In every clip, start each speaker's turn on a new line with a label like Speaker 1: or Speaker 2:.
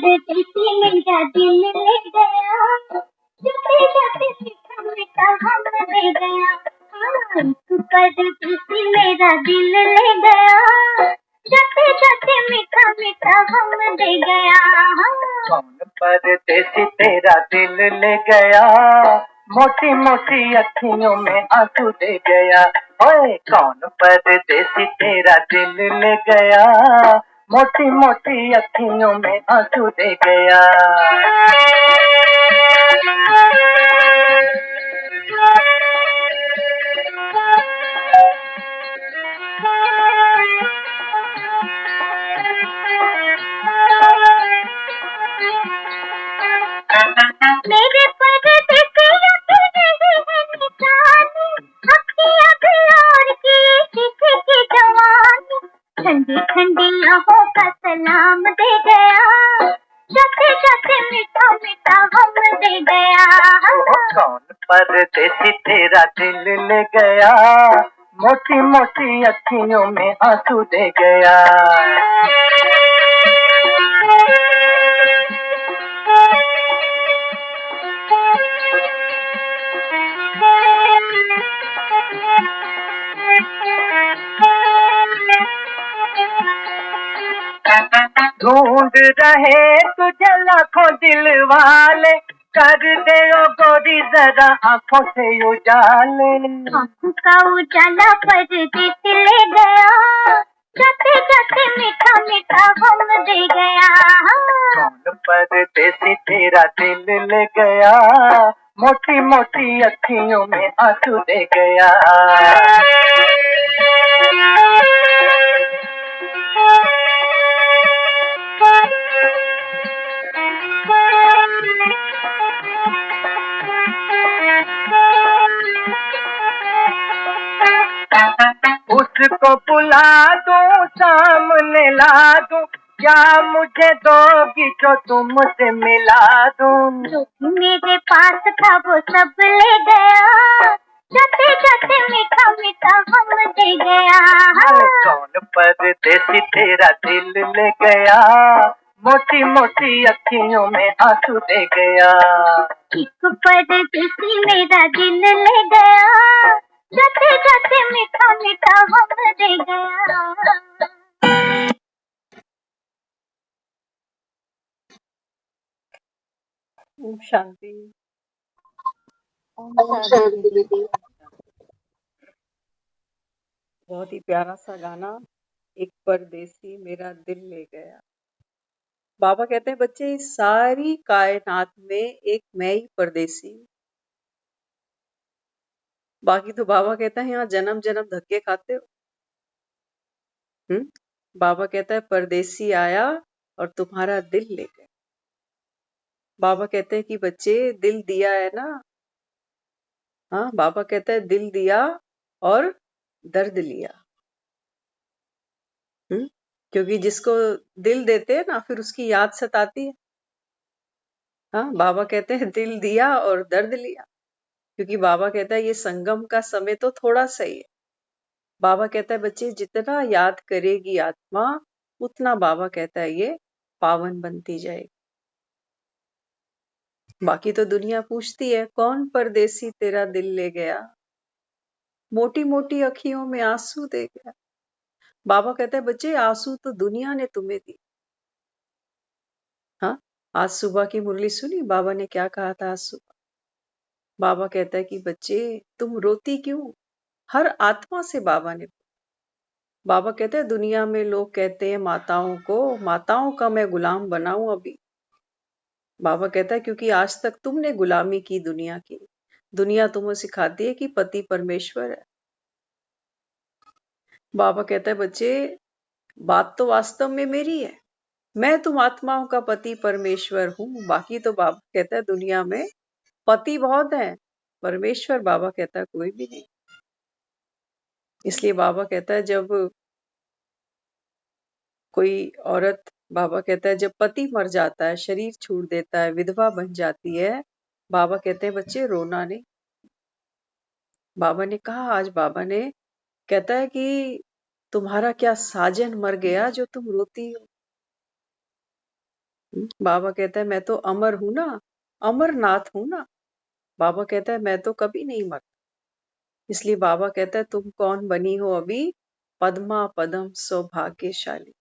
Speaker 1: परदेसी मेरा दिल ले गया, जाते जाते मीठा मीठा हम दे गया। हाँ, एक परदेसी मेरा दिल ले गया, जाते जाते मीठा मीठा हम दे गया।
Speaker 2: कौन परदेसी तेरा दिल ले गया, मोटी मोटी अखियों में आंसू दे गया। ओए कौन परदेसी तेरा दिल ले गया, मोटी मोटी अखियों में आंसू दे गया।
Speaker 1: मेरे परदेसी नहीं है निशानी, अखियाँ भी और की किसी की जवानी। ठंडी ठंडी आहों का सलाम दे गया, जाते जाते मीठा मीठा हम दे गया।
Speaker 2: कौन परदेसी तेरा दिल ले गया, मोटी मोटी अखियों में आंसू दे गया। ढूंढ रहे तुझे लाखों दिल वाले, कर दे ओ गोरी जरा आंखों से उजाले।
Speaker 1: आंखों का उजाला परदेसी ले गया, जाते जाते मीठा मीठा हम दे गया।
Speaker 2: कौन परदेसी तेरा दिल ले गया, मोटी मोटी अखियों में आंसू दे गया। उसको बुला दूं सामने ला दूं, क्या मुझे दोगी जो तुमसे मिला दूं।
Speaker 1: जो मेरे पास था वो सब ले गया, जाते जाते मीठा मीठा हम दे गया।
Speaker 2: कौन परदेसी तेरा दिल ले गया, मोटी मोटी अखियों में आंसू दे गया।
Speaker 1: एक परदेसी मेरा दिल ले गया, जाते जाते मीठा मीठा हम दे गया।
Speaker 3: ओम शांति।
Speaker 1: ओम शांति दीदी।
Speaker 3: बहुत ही प्यारा सा गाना, एक परदेसी मेरा दिल ले गया। बाबा कहते हैं बच्चे इस सारी कायनात में एक मैं ही परदेसी हूँ। बाकी तो बाबा कहता है यहाँ जन्म जन्म धक्के खाते हो। बाबा कहता है परदेसी आया और तुम्हारा दिल ले गया। बाबा कहते हैं कि बच्चे दिल दिया है ना। हाँ, बाबा कहता है दिल दिया और दर्द लिया। क्योंकि जिसको दिल देते हैं ना फिर उसकी याद सताती है। हाँ, बाबा कहते हैं दिल दिया और दर्द लिया, क्योंकि बाबा कहता है ये संगम का समय तो थोड़ा सा ही है। बाबा कहता है बच्चे जितना याद करेगी आत्मा उतना बाबा कहता है ये पावन बनती जाएगी। बाकी तो दुनिया पूछती है कौन परदेसी तेरा दिल ले गया, मोटी मोटी अखियों में आंसू दे गया। बाबा कहता है बच्चे आंसू तो दुनिया ने तुम्हें दी। हाँ, आज सुबह की मुरली सुनी बाबा ने क्या कहा था आज सुबह। बाबा कहता है कि बच्चे तुम रोती क्यों, हर आत्मा से बाबा ने। बाबा कहते हैं दुनिया में लोग कहते हैं माताओं का मैं गुलाम बनाऊं अभी। बाबा कहता है क्योंकि आज तक तुमने गुलामी की दुनिया की। दुनिया तुम्हें सिखाती है कि पति परमेश्वर है। बाबा कहता है बच्चे बात तो वास्तव में मेरी है, मैं तुम आत्माओं का पति परमेश्वर हूं। बाकी तो बाबा कहता है दुनिया में पति बहुत है, परमेश्वर बाबा कहता है कोई भी नहीं। इसलिए बाबा कहता है जब कोई औरत, बाबा कहता है जब पति मर जाता है, शरीर छोड़ देता है, विधवा बन जाती है, बाबा कहते हैं बच्चे रोना नहीं। बाबा ने कहा आज बाबा ने कहता है कि तुम्हारा क्या साजन मर गया जो तुम रोती हो। बाबा कहता है मैं तो अमर हूं ना, अमरनाथ हूं ना। बाबा कहता है मैं तो कभी नहीं मरता। इसलिए बाबा कहता है तुम कौन बनी हो अभी, पद्मा पदम सौभाग्यशाली।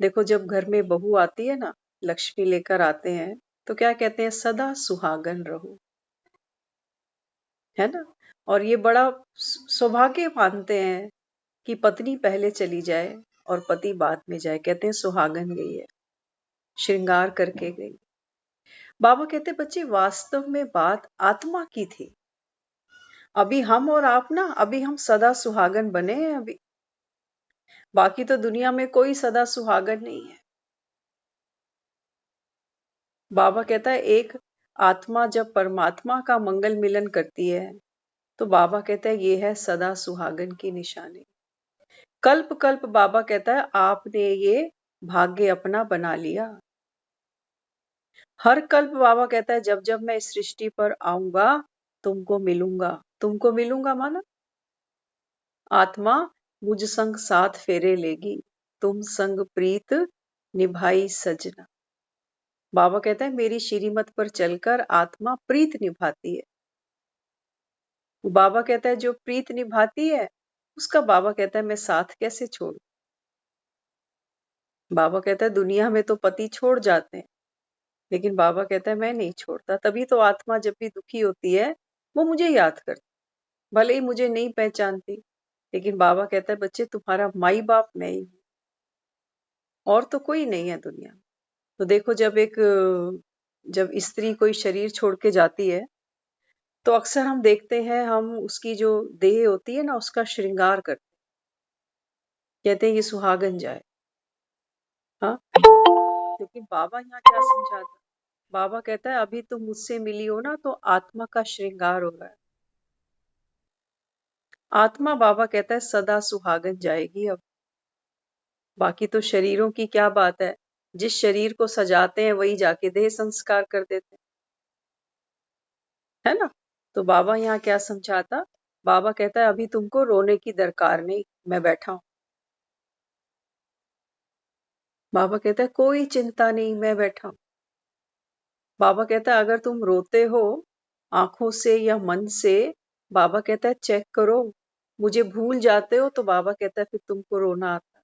Speaker 3: देखो जब घर में बहू आती है ना, लक्ष्मी लेकर आते हैं, तो क्या कहते हैं, सदा सुहागन रहो, है ना। और ये बड़ा सौभाग्य मानते हैं कि पत्नी पहले चली जाए और पति बाद में जाए। कहते हैं सुहागन गई है, श्रृंगार करके गई। बाबा कहते बच्चे वास्तव में बात आत्मा की थी। अभी हम और आप ना, अभी हम सदा सुहागन बने हैं अभी। बाकी तो दुनिया में कोई सदा सुहागन नहीं है। बाबा कहता है एक आत्मा जब परमात्मा का मंगल मिलन करती है, तो बाबा कहता है ये है सदा सुहागन की निशानी। कल्प कल्प बाबा कहता है आपने ये भाग्य अपना बना लिया। हर कल्प बाबा कहता है जब जब मैं इस सृष्टि पर आऊंगा तुमको मिलूंगा। तुमको मिलूंगा माना आत्मा मुझ संग साथ फेरे लेगी, तुम संग प्रीत निभाई सजना। बाबा कहता है मेरी श्रीमत पर चलकर आत्मा प्रीत निभाती है। बाबा कहता है जो प्रीत निभाती है उसका बाबा कहता है मैं साथ कैसे छोड़ू। बाबा कहता है दुनिया में तो पति छोड़ जाते हैं, लेकिन बाबा कहता है मैं नहीं छोड़ता। तभी तो आत्मा जब भी दुखी होती है वो मुझे याद करती, भले ही मुझे नहीं पहचानती, लेकिन बाबा कहता है बच्चे तुम्हारा माई बाप मैं ही हूं, और तो कोई नहीं है दुनिया में। तो देखो जब स्त्री कोई शरीर छोड़ के जाती है, तो अक्सर हम देखते हैं हम उसकी जो देह होती है ना उसका श्रृंगार करते हैं। कहते हैं ये सुहागन जाए। हाँ, लेकिन बाबा यहाँ क्या समझाता, बाबा कहता है अभी तुम मुझसे मिली हो ना, तो आत्मा का श्रृंगार हो रहा है। आत्मा बाबा कहता है सदा सुहागन जाएगी अब। बाकी तो शरीरों की क्या बात है, जिस शरीर को सजाते हैं वही जाके देह संस्कार कर देते हैं, है ना। तो बाबा यहाँ क्या समझाता, बाबा कहता है अभी तुमको रोने की दरकार नहीं, मैं बैठा हूं। बाबा कहता है कोई चिंता नहीं, मैं बैठा हूं। बाबा कहता है अगर तुम रोते हो आंखों से या मन से, बाबा कहता है चेक करो, मुझे भूल जाते हो, तो बाबा कहता है फिर तुमको रोना आता है।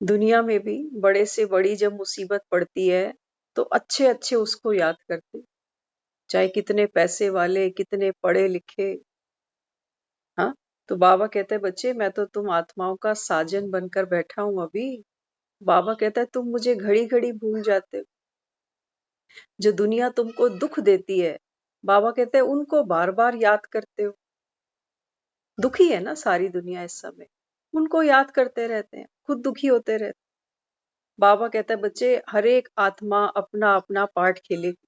Speaker 3: दुनिया में भी बड़े से बड़ी जब मुसीबत पड़ती है तो अच्छे अच्छे उसको याद करते, चाहे कितने पैसे वाले, कितने पढ़े लिखे। हाँ, तो बाबा कहते हैं बच्चे मैं तो तुम आत्माओं का साजन बनकर बैठा हूं अभी। बाबा कहता है तुम मुझे घड़ी घड़ी भूल जाते हो। जो दुनिया तुमको दुख देती है, बाबा कहते हैं उनको बार बार याद करते हो। दुखी है ना सारी दुनिया इस समय, उनको याद करते रहते हैं, खुद दुखी होते रहते हैं। बाबा कहता है बच्चे हर एक आत्मा अपना अपना पार्ट खेलेगी।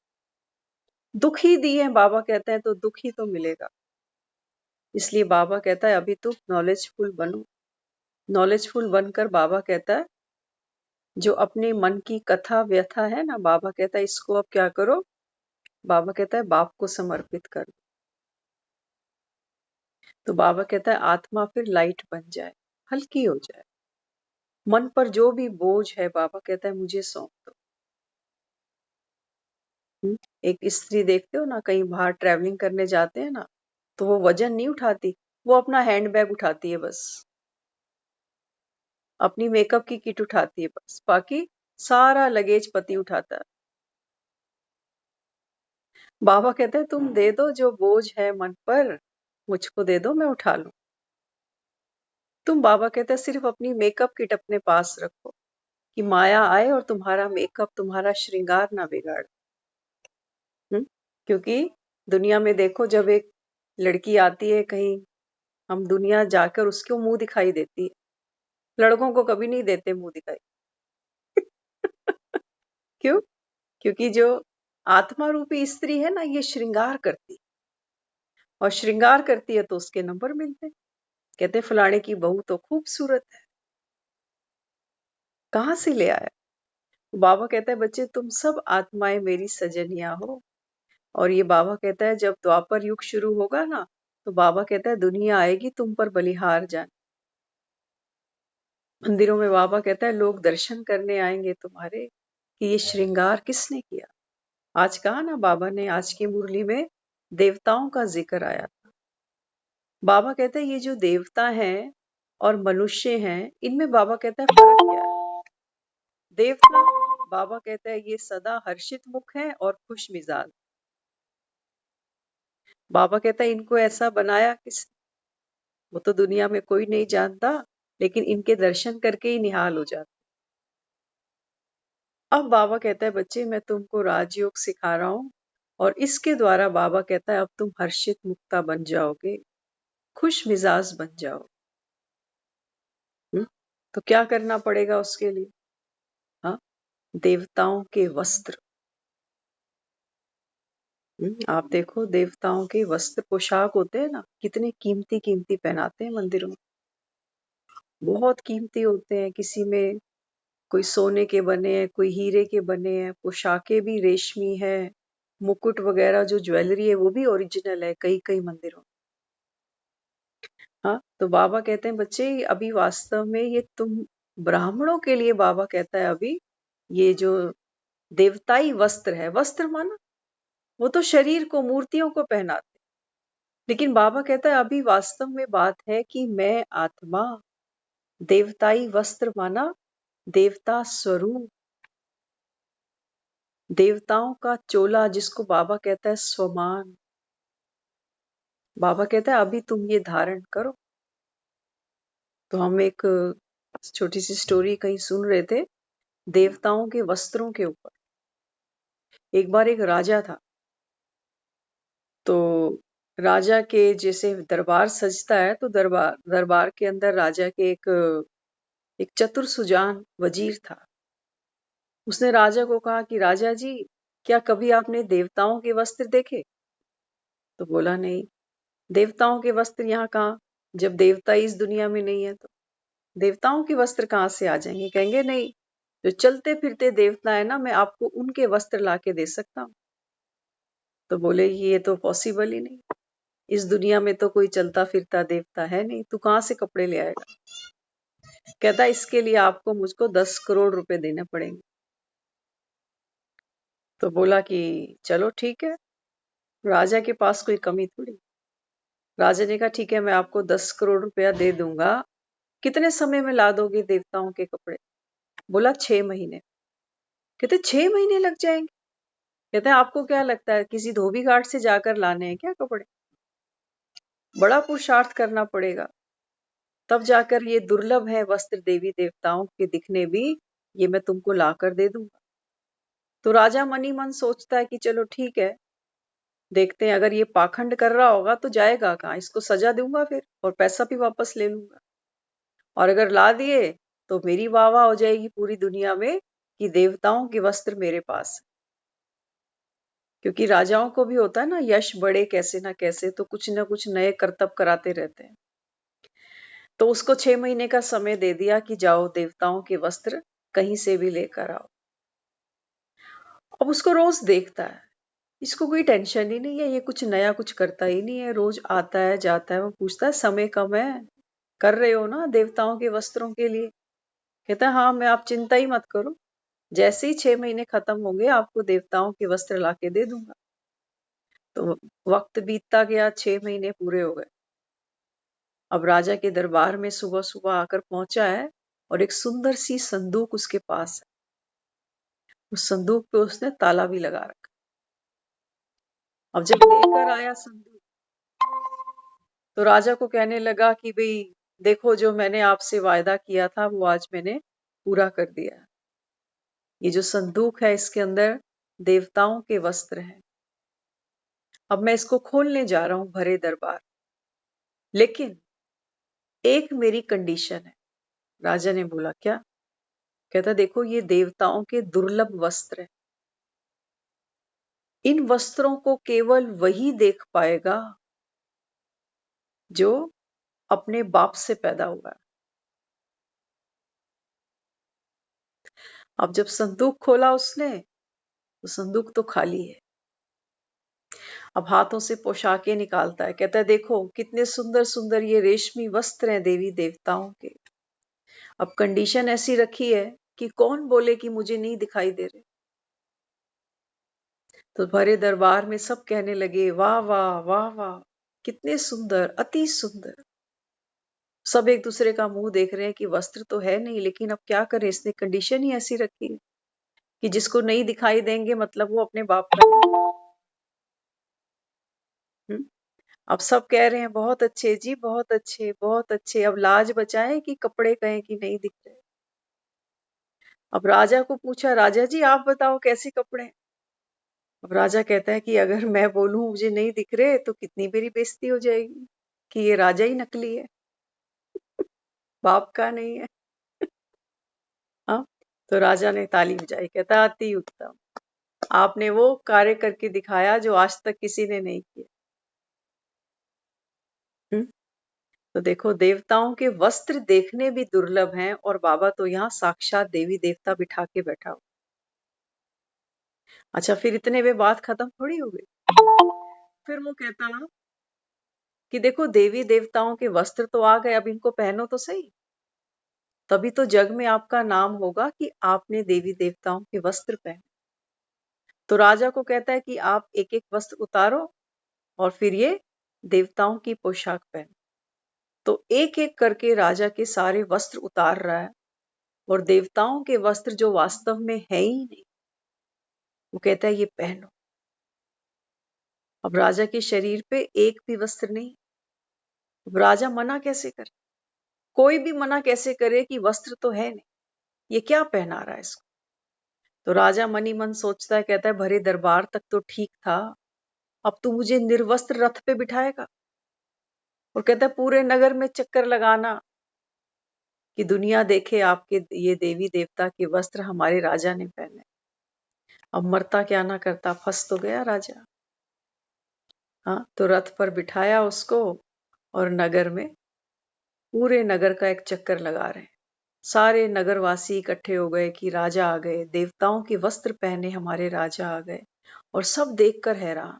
Speaker 3: दुखी दिए बाबा कहते हैं तो दुखी तो मिलेगा। इसलिए बाबा कहता है अभी तुम नॉलेजफुल बनो। नॉलेजफुल बनकर बाबा कहता है जो अपने मन की कथा व्यथा है ना, बाबा कहता है इसको अब क्या करो, बाबा कहता है बाप को समर्पित कर दो। तो बाबा कहता है आत्मा फिर लाइट बन जाए, हल्की हो जाए। मन पर जो भी बोझ है बाबा कहता है मुझे सौंप दो। एक स्त्री देखते हो ना, कहीं बाहर ट्रैवलिंग करने जाते हैं ना, तो वो वजन नहीं उठाती, वो अपना हैंड बैग उठाती है बस, अपनी मेकअप की किट उठाती है बस, बाकी सारा लगेज पति उठाता है। बाबा कहते हैं तुम दे दो जो बोझ है मन पर, मुझको दे दो मैं उठा लूं। तुम बाबा कहते हैं सिर्फ अपनी मेकअप किट अपने पास रखो, कि माया आए और तुम्हारा मेकअप, तुम्हारा श्रृंगार ना बिगाड़े। क्योंकि दुनिया में देखो जब एक लड़की आती है कहीं, हम दुनिया जाकर उसको मुंह दिखाई देती है, लड़कों को कभी नहीं देते मुंह दिखाई। क्यों? क्योंकि जो आत्मा रूपी स्त्री है ना, ये श्रृंगार करती है, और श्रृंगार करती है तो उसके नंबर मिलते हैं। कहते फलाने की बहू तो खूबसूरत है, कहाँ से ले आया। बाबा कहता है बच्चे तुम सब आत्माएं मेरी सजनियां हो। और ये बाबा कहता है जब द्वापर युग शुरू होगा ना, तो बाबा कहता है दुनिया आएगी तुम पर बलिहार जाने। मंदिरों में बाबा कहता है लोग दर्शन करने आएंगे तुम्हारे कि ये श्रृंगार किसने किया। आज कहा ना बाबा ने, आज की मुरली में देवताओं का जिक्र आया। बाबा कहता है ये जो देवता हैं और मनुष्य हैं, इनमें बाबा कहता है फर्क क्या है। देवता, बाबा कहता है ये सदा हर्षित मुख है और खुश मिजाज। बाबा कहता है इनको ऐसा बनाया किस, वो तो दुनिया में कोई नहीं जानता, लेकिन इनके दर्शन करके ही निहाल हो जाता। अब बाबा कहता है बच्चे मैं तुमको राजयोग सिखा रहा हूं, और इसके द्वारा बाबा कहता है अब तुम हर्षित मुक्ता बन जाओगे, खुश मिजाज बन जाओ। तो क्या करना पड़ेगा उसके लिए? हाँ, देवताओं के वस्त्र। आप देखो देवताओं के वस्त्र पोशाक होते हैं ना, कितने कीमती कीमती पहनाते हैं मंदिरों में, बहुत कीमती होते हैं। किसी में कोई सोने के बने हैं, कोई हीरे के बने हैं, पोशाकें भी रेशमी है, मुकुट वगैरह जो ज्वेलरी है वो भी ओरिजिनल है कई कई मंदिरों में। हाँ, तो बाबा कहते हैं बच्चे अभी वास्तव में ये तुम ब्राह्मणों के लिए, बाबा कहता है अभी ये जो देवताई वस्त्र है, वस्त्र माना वो तो शरीर को, मूर्तियों को पहनाते, लेकिन बाबा कहता है अभी वास्तव में बात है कि मैं आत्मा, देवताई वस्त्र माना देवता स्वरूप, देवताओं का चोला जिसको बाबा कहता है स्वमान। बाबा कहता है अभी तुम ये धारण करो। तो हम एक छोटी सी स्टोरी कहीं सुन रहे थे देवताओं के वस्त्रों के ऊपर। एक बार एक राजा था, तो राजा के जैसे दरबार सजता है, तो दरबार दरबार के अंदर राजा के एक चतुर सुजान वजीर था। उसने राजा को कहा कि राजा जी, क्या कभी आपने देवताओं के वस्त्र देखे? तो बोला नहीं। देवताओं के वस्त्र यहाँ कहाँ, जब देवता इस दुनिया में नहीं है तो देवताओं के वस्त्र कहाँ से आ जाएंगे? कहेंगे नहीं, जो चलते फिरते देवता है ना, मैं आपको उनके वस्त्र ला के दे सकता हूँ। तो बोले ये तो पॉसिबल ही नहीं, इस दुनिया में तो कोई चलता फिरता देवता है नहीं, तू कहाँ से कपड़े ले आएगा? कहता इसके लिए आपको मुझको 10 करोड़ रुपए देने पड़ेंगे। तो बोला कि चलो ठीक है, राजा के पास कोई कमी थोड़ी। राजा ने कहा ठीक है, मैं आपको 10 करोड़ रुपया दे दूंगा, कितने समय में ला दोगे देवताओं के कपड़े? बोला 6 महीने। कहते 6 महीने लग जाएंगे? कहते हैं आपको क्या लगता है किसी धोबी घाट से जाकर लाने हैं क्या कपड़े? बड़ा पुरुषार्थ करना पड़ेगा, तब जाकर ये दुर्लभ है वस्त्र देवी देवताओं के दिखने भी, ये मैं तुमको लाकर दे दूंगा। तो राजा मन ही मन सोचता है कि चलो ठीक है, देखते हैं, अगर ये पाखंड कर रहा होगा तो जाएगा कहाँ, इसको सजा दूंगा फिर और पैसा भी वापस ले लूंगा। और अगर ला दिए तो मेरी वाह वाह हो जाएगी पूरी दुनिया में कि देवताओं के वस्त्र मेरे पास है। क्योंकि राजाओं को भी होता है ना, यश बढ़े कैसे ना कैसे, तो कुछ ना कुछ नए करतब कराते रहते हैं। तो उसको 6 महीने का समय दे दिया कि जाओ देवताओं के वस्त्र कहीं से भी लेकर आओ। अब उसको रोज देखता है, इसको कोई टेंशन ही नहीं है, ये कुछ नया कुछ करता ही नहीं है, रोज आता है जाता है। वो पूछता है समय कम है, कर रहे हो ना देवताओं के वस्त्रों के लिए? कहता है हाँ, मैं, आप चिंता ही मत करो, जैसे ही 6 महीने खत्म होंगे आपको देवताओं के वस्त्र लाके दे दूंगा। तो वक्त बीतता गया, 6 महीने पूरे हो गए। अब राजा के दरबार में सुबह सुबह आकर पहुंचा है, और एक सुंदर सी संदूक उसके पास है। उस संदूक पे उसने ताला भी लगा रखा। अब जब लेकर आया संदूक, तो राजा को कहने लगा कि भाई देखो, जो मैंने आपसे वायदा किया था वो आज मैंने पूरा कर दिया। ये जो संदूक है इसके अंदर देवताओं के वस्त्र हैं। अब मैं इसको खोलने जा रहा हूं भरे दरबार, लेकिन एक मेरी कंडीशन है। राजा ने बोला क्या? कहता देखो ये देवताओं के दुर्लभ वस्त्र है, इन वस्त्रों को केवल वही देख पाएगा जो अपने बाप से पैदा हुआ है। अब जब संदूक खोला उसने, तो संदूक तो खाली है। अब हाथों से पोशाकें निकालता है, कहता है देखो कितने सुंदर सुंदर ये रेशमी वस्त्र हैं देवी देवताओं के, अब कंडीशन ऐसी रखी है कि कौन बोले कि मुझे नहीं दिखाई दे रहे। तो भरे दरबार में सब कहने लगे वाह वाह वाह वाह, कितने सुंदर, अति सुंदर। सब एक दूसरे का मुंह देख रहे हैं कि वस्त्र तो है नहीं, लेकिन अब क्या करें, इसने कंडीशन ही ऐसी रखी है कि जिसको नहीं दिखाई देंगे मतलब वो अपने बाप का नहीं। हम्म? अब सब कह रहे हैं बहुत अच्छे जी, बहुत अच्छे, बहुत अच्छे। अब लाज बचाएं कि कपड़े कहें कि नहीं दिख रहे। अब राजा को पूछा, राजा जी आप बताओ कैसे कपड़े हैं? अब राजा कहता है कि अगर मैं बोलूं मुझे नहीं दिख रहे तो कितनी मेरी बेइज्जती हो जाएगी कि ये राजा ही नकली है, बाप का नहीं है। हाँ, तो राजा ने ताली बजाई, कहता अति उत्तम, आपने वो कार्य करके दिखाया जो आज तक किसी ने नहीं किया। हम्म? तो देखो, देवताओं के वस्त्र देखने भी दुर्लभ हैं और बाबा तो यहाँ साक्षात देवी देवता बिठा के बैठा हो। अच्छा, फिर इतने में बात खत्म थोड़ी हो गई। फिर वो कहता कि देखो देवी देवताओं के वस्त्र तो आ गए, अब इनको पहनो तो सही, तभी तो जग में आपका नाम होगा कि आपने देवी देवताओं के वस्त्र पहने। तो राजा को कहता है कि आप एक एक वस्त्र उतारो और फिर ये देवताओं की पोशाक पहनो। तो एक एक करके राजा के सारे वस्त्र उतार रहा है और देवताओं के वस्त्र जो वास्तव में है ही नहीं, वो कहता है ये पहनो। अब राजा के शरीर पे एक भी वस्त्र नहीं। अब राजा मना कैसे करे, कोई भी मना कैसे करे कि वस्त्र तो है नहीं, ये क्या पहना रहा है इसको। तो राजा मनी मन सोचता है, कहता है भरे दरबार तक तो ठीक था, अब तू मुझे निर्वस्त्र रथ पे बिठाएगा। और कहता है पूरे नगर में चक्कर लगाना कि दुनिया देखे आपके ये देवी देवता के वस्त्र हमारे राजा ने पहने। अब मरता क्या ना करता, फंस तो गया राजा। हाँ, तो रथ पर बिठाया उसको और नगर में, पूरे नगर का एक चक्कर लगा रहे हैं। सारे नगरवासी इकट्ठे हो गए कि राजा आ गए, देवताओं के वस्त्र पहने हमारे राजा आ गए। और सब देखकर हैरान,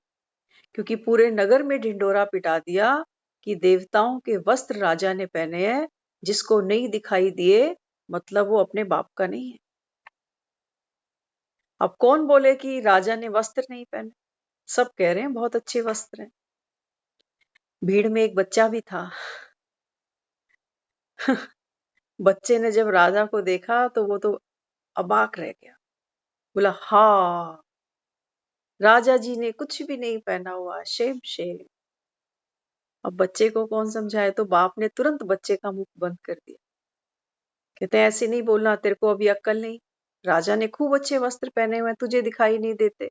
Speaker 3: क्योंकि पूरे नगर में ढिंडोरा पिटा दिया कि देवताओं के वस्त्र राजा ने पहने हैं, जिसको नहीं दिखाई दिए मतलब वो अपने बाप का नहीं है। अब कौन बोले कि राजा ने वस्त्र नहीं पहने? सब कह रहे हैं बहुत अच्छे वस्त्र हैं। भीड़ में एक बच्चा भी था। बच्चे ने जब राजा को देखा तो वो तो अबाक रह गया, बोला हाँ, राजा जी ने कुछ भी नहीं पहना हुआ, शेम शेम। अब बच्चे को कौन समझाए, तो बाप ने तुरंत बच्चे का मुख बंद कर दिया। कहते हैं ऐसे नहीं बोलना, तेरे को अभी अक्ल नहीं, राजा ने खूब अच्छे वस्त्र पहने हुए, तुझे दिखाई नहीं देते,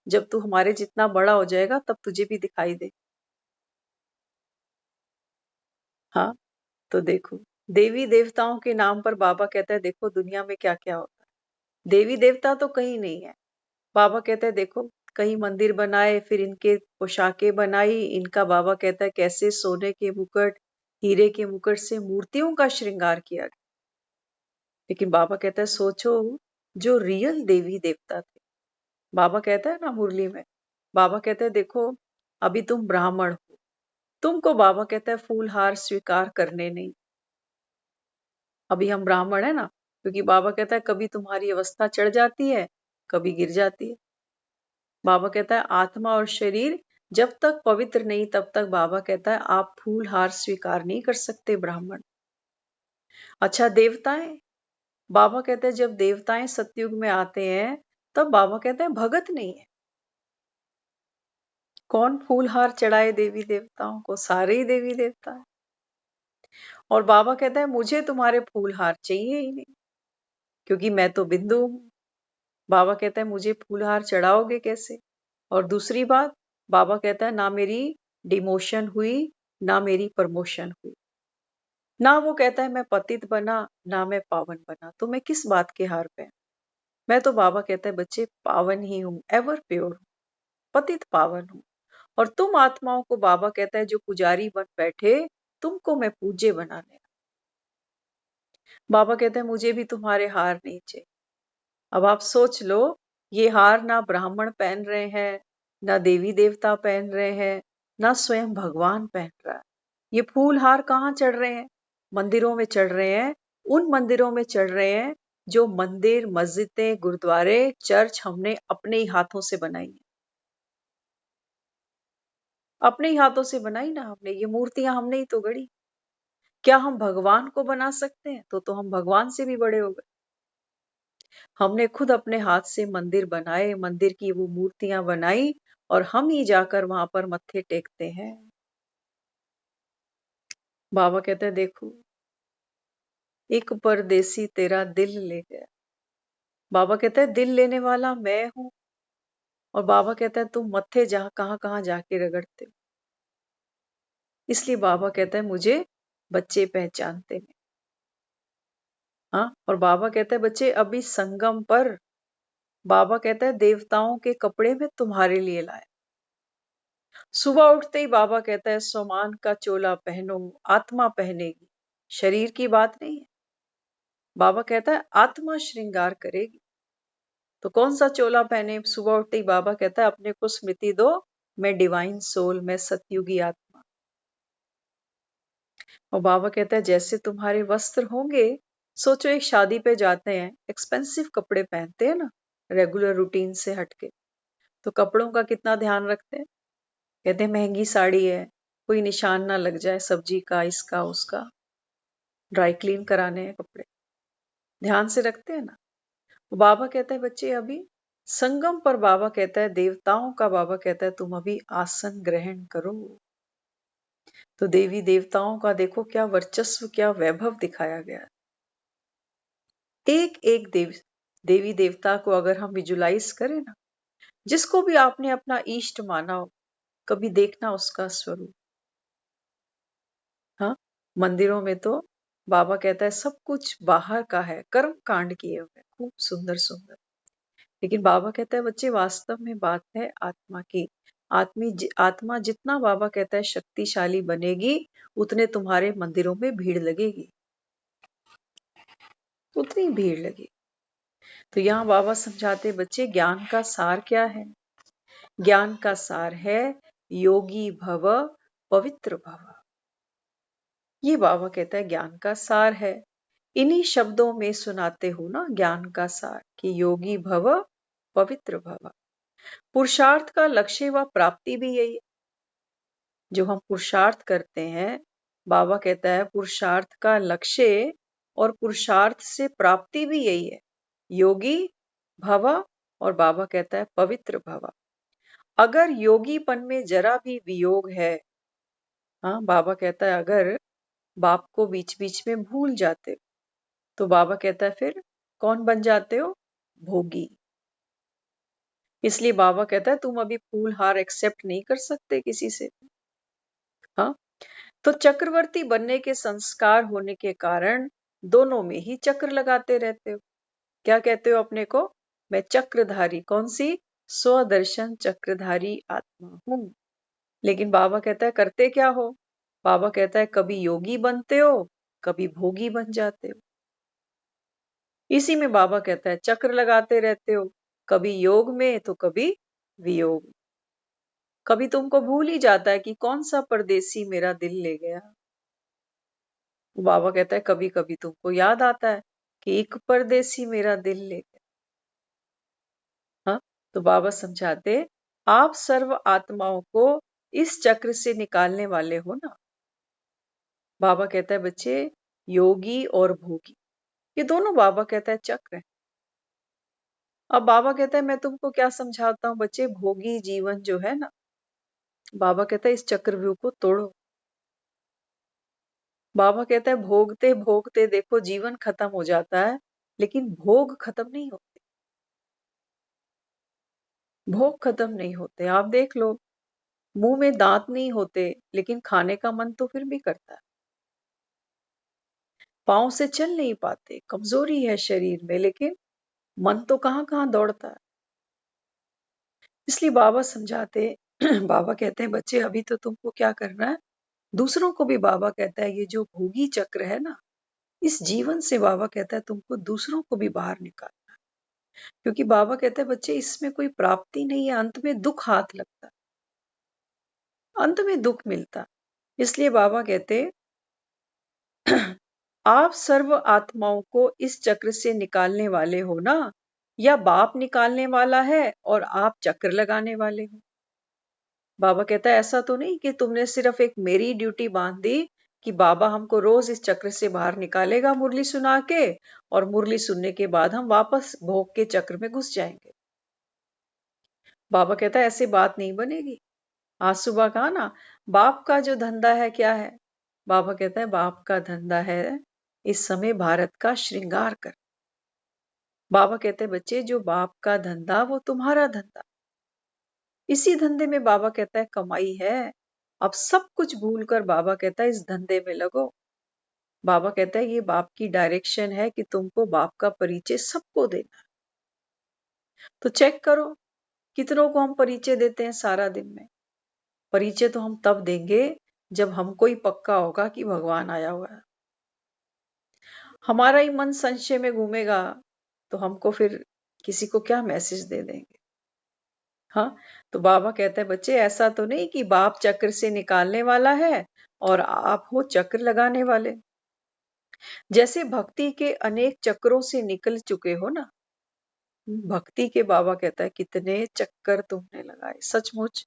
Speaker 3: जब तू हमारे जितना बड़ा हो जाएगा तब तुझे भी दिखाई दे। हाँ, तो देखो, देवी देवताओं के नाम पर बाबा कहता है देखो दुनिया में क्या क्या होता है। देवी देवता तो कहीं नहीं है, बाबा कहता है देखो कहीं मंदिर बनाए, फिर इनके पोशाकें बनाई, इनका बाबा कहता है कैसे सोने के मुकुट, हीरे के मुकुट से मूर्तियों का श्रृंगार किया गया। लेकिन बाबा कहता है सोचो, जो रियल देवी देवता थे, बाबा कहता है ना मुरली में, बाबा कहता है देखो अभी तुम ब्राह्मण हो, तुमको बाबा कहता है फूलहार स्वीकार करने नहीं। अभी हम ब्राह्मण है ना, क्योंकि बाबा कहता है कभी तुम्हारी अवस्था चढ़ जाती है, कभी गिर जाती है। बाबा कहता है आत्मा और शरीर जब तक पवित्र नहीं तब तक बाबा कहता है आप फूल हार स्वीकार नहीं कर सकते ब्राह्मण। अच्छा, देवताएं, बाबा कहते हैं जब देवताएं सतयुग में आते हैं तब बाबा कहते हैं भगत नहीं है। कौन फूल हार चढ़ाए देवी देवताओं को, सारे ही देवी देवता है। और बाबा कहता है मुझे तुम्हारे फूल हार चाहिए ही नहीं, क्योंकि मैं तो बिंदु हूं। बाबा कहता है मुझे फूलहार चढ़ाओगे कैसे? और दूसरी बात, बाबा कहता है ना मेरी डिमोशन हुई, ना मेरी प्रमोशन हुई, ना वो कहता है मैं पतित बना, ना मैं पावन बना, तो मैं किस बात के हार पे? मैं तो बाबा कहता है बच्चे पावन ही हूं, एवर प्योर हूं, पतित पावन हूं। और तुम आत्माओं को बाबा कहता है जो पुजारी बन बैठे, तुमको मैं पूज्य बनाने। बाबा कहता है मुझे भी तुम्हारे हार नहीं चाहिए। अब आप सोच लो, ये हार ना ब्राह्मण पहन रहे हैं, ना देवी देवता पहन रहे हैं, ना स्वयं भगवान पहन रहा है। ये फूल हार कहाँ चढ़ रहे हैं? मंदिरों में चढ़ रहे हैं, उन मंदिरों में चढ़ रहे हैं जो मंदिर, मस्जिदें, गुरुद्वारे, चर्च हमने अपने ही हाथों से बनाई है। अपने ही हाथों से बनाई ना हमने, ये मूर्तियां हमने ही तो गढ़ी। क्या हम भगवान को बना सकते हैं? तो हम भगवान से भी बड़े हो गए। हमने खुद अपने हाथ से मंदिर बनाए, मंदिर की वो मूर्तियां बनाई और हम ही जाकर वहां पर मत्थे टेकते हैं। बाबा कहते हैं देखो, एक परदेसी तेरा दिल ले गया। बाबा कहते हैं दिल लेने वाला मैं हूं। और बाबा कहता है तुम मत्थे जहां कहां कहां जाके रगड़ते हो। इसलिए बाबा कहता है मुझे बच्चे पहचानते हैं। हाँ, और बाबा कहता है बच्चे अभी संगम पर, बाबा कहता है देवताओं के कपड़े में तुम्हारे लिए लाया। सुबह उठते ही बाबा कहता है सोमान का चोला पहनो, आत्मा पहनेगी, शरीर की बात नहीं है। बाबा कहता है आत्मा श्रृंगार करेगी। तो कौन सा चोला पहने? सुबह उठते ही बाबा कहता है अपने को स्मृति दो, मैं डिवाइन सोल, मैं सतयुगी आत्मा। और बाबा कहता है जैसे तुम्हारे वस्त्र होंगे, सोचो एक शादी पे जाते हैं, एक्सपेंसिव कपड़े पहनते हैं ना, रेगुलर रूटीन से हटके, तो कपड़ों का कितना ध्यान रखते हैं। कहते हैं महंगी साड़ी है, कोई निशान ना लग जाए सब्जी का, इसका उसका, ड्राई क्लीन कराने हैं कपड़े, ध्यान से रखते हैं ना। बाबा कहता है बच्चे अभी संगम पर, बाबा कहता है देवताओं का, बाबा कहता है तुम अभी आसन ग्रहण करो। तो देवी देवताओं का देखो क्या वर्चस्व, क्या वैभव दिखाया गया। एक एक देवी देवता को अगर हम विजुलाइज करें ना, जिसको भी आपने अपना इष्ट माना हो, कभी देखना उसका स्वरूप। हाँ, मंदिरों में तो बाबा कहता है सब कुछ बाहर का है, कर्म कांड किए हुए, खूब सुंदर सुंदर। लेकिन बाबा कहता है बच्चे वास्तव में बात है आत्मा की। आत्मा जितना बाबा कहता है शक्तिशाली बनेगी, उतने तुम्हारे मंदिरों में भीड़ लगेगी, उतनी भीड़ लगेगी। तो यहाँ बाबा समझाते बच्चे ज्ञान का सार क्या है। ज्ञान का सार है योगी भव, पवित्र भव। ये बाबा कहता है ज्ञान का सार है। इन्हीं शब्दों में सुनाते हो ना ज्ञान का सार, कि योगी भव, पवित्र भव। पुरुषार्थ का लक्ष्य व प्राप्ति भी यही है। जो हम पुरुषार्थ करते हैं, बाबा कहता है पुरुषार्थ का लक्ष्य और पुरुषार्थ से प्राप्ति भी यही है, योगी भव, और बाबा कहता है पवित्र भव। अगर योगीपन में जरा भी वियोग है, हाँ, बाबा कहता है अगर बाप को बीच बीच में भूल जाते हो, तो बाबा कहता है फिर कौन बन जाते हो? भोगी। इसलिए बाबा कहता है तुम अभी फूल हार एक्सेप्ट नहीं कर सकते किसी से। हाँ, तो चक्रवर्ती बनने के संस्कार होने के कारण दोनों में ही चक्र लगाते रहते हो। क्या कहते हो अपने को? मैं चक्रधारी, कौन सी? स्वदर्शन चक्रधारी आत्मा हूं। लेकिन बाबा कहता है करते क्या हो? बाबा कहता है कभी योगी बनते हो, कभी भोगी बन जाते हो। इसी में बाबा कहता है चक्र लगाते रहते हो, कभी योग में तो कभी वियोग। कभी तुमको भूल ही जाता है कि कौन सा परदेसी मेरा दिल ले गया। बाबा कहता है कभी कभी तुमको याद आता है कि एक परदेसी मेरा दिल ले गया। हाँ, तो बाबा समझाते आप सर्व आत्माओं को इस चक्र से निकालने वाले हो ना। बाबा कहता है बच्चे योगी और भोगी, ये दोनों बाबा कहता है चक्र है। अब बाबा कहता है मैं तुमको क्या समझाता हूँ बच्चे, भोगी जीवन जो है ना, बाबा कहता है इस चक्रव्यूह को तोड़ो। बाबा कहता है भोगते भोगते देखो जीवन खत्म हो जाता है, लेकिन भोग खत्म नहीं होते। भोग खत्म नहीं होते। आप देख लो, मुंह में दांत नहीं होते, लेकिन खाने का मन तो फिर भी करता है। पाँव से चल नहीं पाते, कमजोरी है शरीर में, लेकिन मन तो कहां कहां दौड़ता है। इसलिए बाबा समझाते बाबा कहते हैं बच्चे अभी तो तुमको क्या करना है, दूसरों को भी बाबा कहता है ये जो भोगी चक्र है ना, इस जीवन से बाबा कहता है तुमको दूसरों को भी बाहर निकालना है। क्योंकि बाबा कहता है बच्चे इसमें कोई प्राप्ति नहीं है, अंत में दुख हाथ लगता है, अंत में दुख मिलता। इसलिए बाबा कहते आप सर्व आत्माओं को इस चक्र से निकालने वाले हो ना, या बाप निकालने वाला है और आप चक्र लगाने वाले हो? बाबा कहता है ऐसा तो नहीं कि तुमने सिर्फ एक मेरी ड्यूटी बांध दी कि बाबा हमको रोज इस चक्र से बाहर निकालेगा मुरली सुना के, और मुरली सुनने के बाद हम वापस भोग के चक्र में घुस जाएंगे। बाबा कहता है ऐसे बात नहीं बनेगी। आज सुबह कहा ना, बाप का जो धंधा है क्या है? बाबा कहता है बाप का धंधा है इस समय भारत का श्रृंगार कर। बाबा कहते हैं बच्चे, जो बाप का धंधा वो तुम्हारा धंधा। इसी धंधे में बाबा कहता है कमाई है। अब सब कुछ भूलकर बाबा कहता है इस धंधे में लगो। बाबा कहता है ये बाप की डायरेक्शन है कि तुमको बाप का परिचय सबको देना है। तो चेक करो कितनों को हम परिचय देते हैं सारा दिन में। परिचय तो हम तब देंगे जब हमको ही पक्का होगा कि भगवान आया हुआ है। हमारा ही मन संशय में घूमेगा तो हमको फिर किसी को क्या मैसेज दे देंगे? हाँ, तो बाबा कहते हैं बच्चे ऐसा तो नहीं कि बाप चक्र से निकालने वाला है और आप हो चक्र लगाने वाले। जैसे भक्ति के अनेक चक्रों से निकल चुके हो ना, भक्ति के बाबा कहता है कितने चक्कर तुमने लगाए। सचमुच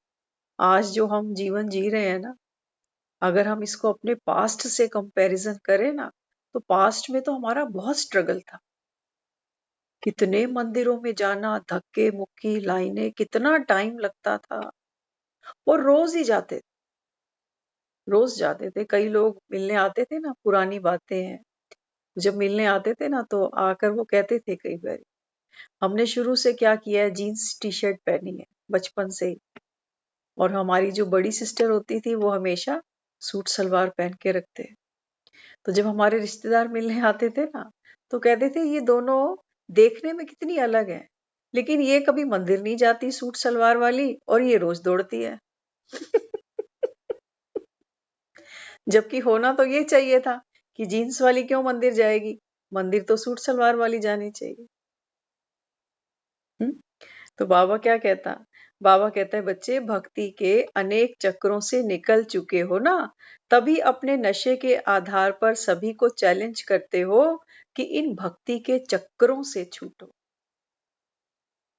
Speaker 3: आज जो हम जीवन जी रहे हैं ना, अगर हम इसको अपने पास्ट से कंपैरिजन करें ना, तो पास्ट में तो हमारा बहुत स्ट्रगल था। कितने मंदिरों में जाना, धक्के मुक्की लाइनें, कितना टाइम लगता था। और रोज जाते थे। कई लोग मिलने आते थे ना, पुरानी बातें हैं। जब मिलने आते थे ना तो आकर वो कहते थे कई बार, हमने शुरू से क्या किया है, जीन्स टी शर्ट पहनी है बचपन से ही। और हमारी जो बड़ी सिस्टर होती थी वो हमेशा सूट सलवार पहन के रखते। तो जब हमारे रिश्तेदार मिलने आते थे ना तो कहते थे ये दोनों देखने में कितनी अलग है, लेकिन ये कभी मंदिर नहीं जाती सूट सलवार वाली, और ये रोज दौड़ती है। जबकि होना तो ये चाहिए था कि जीन्स वाली क्यों मंदिर जाएगी, मंदिर तो सूट सलवार वाली जानी चाहिए। हम्म? तो बाबा क्या कहता, बाबा कहता है बच्चे भक्ति के अनेक चक्रों से निकल चुके हो ना, तभी अपने नशे के आधार पर सभी को चैलेंज करते हो कि इन भक्ति के चक्रों से छूटो।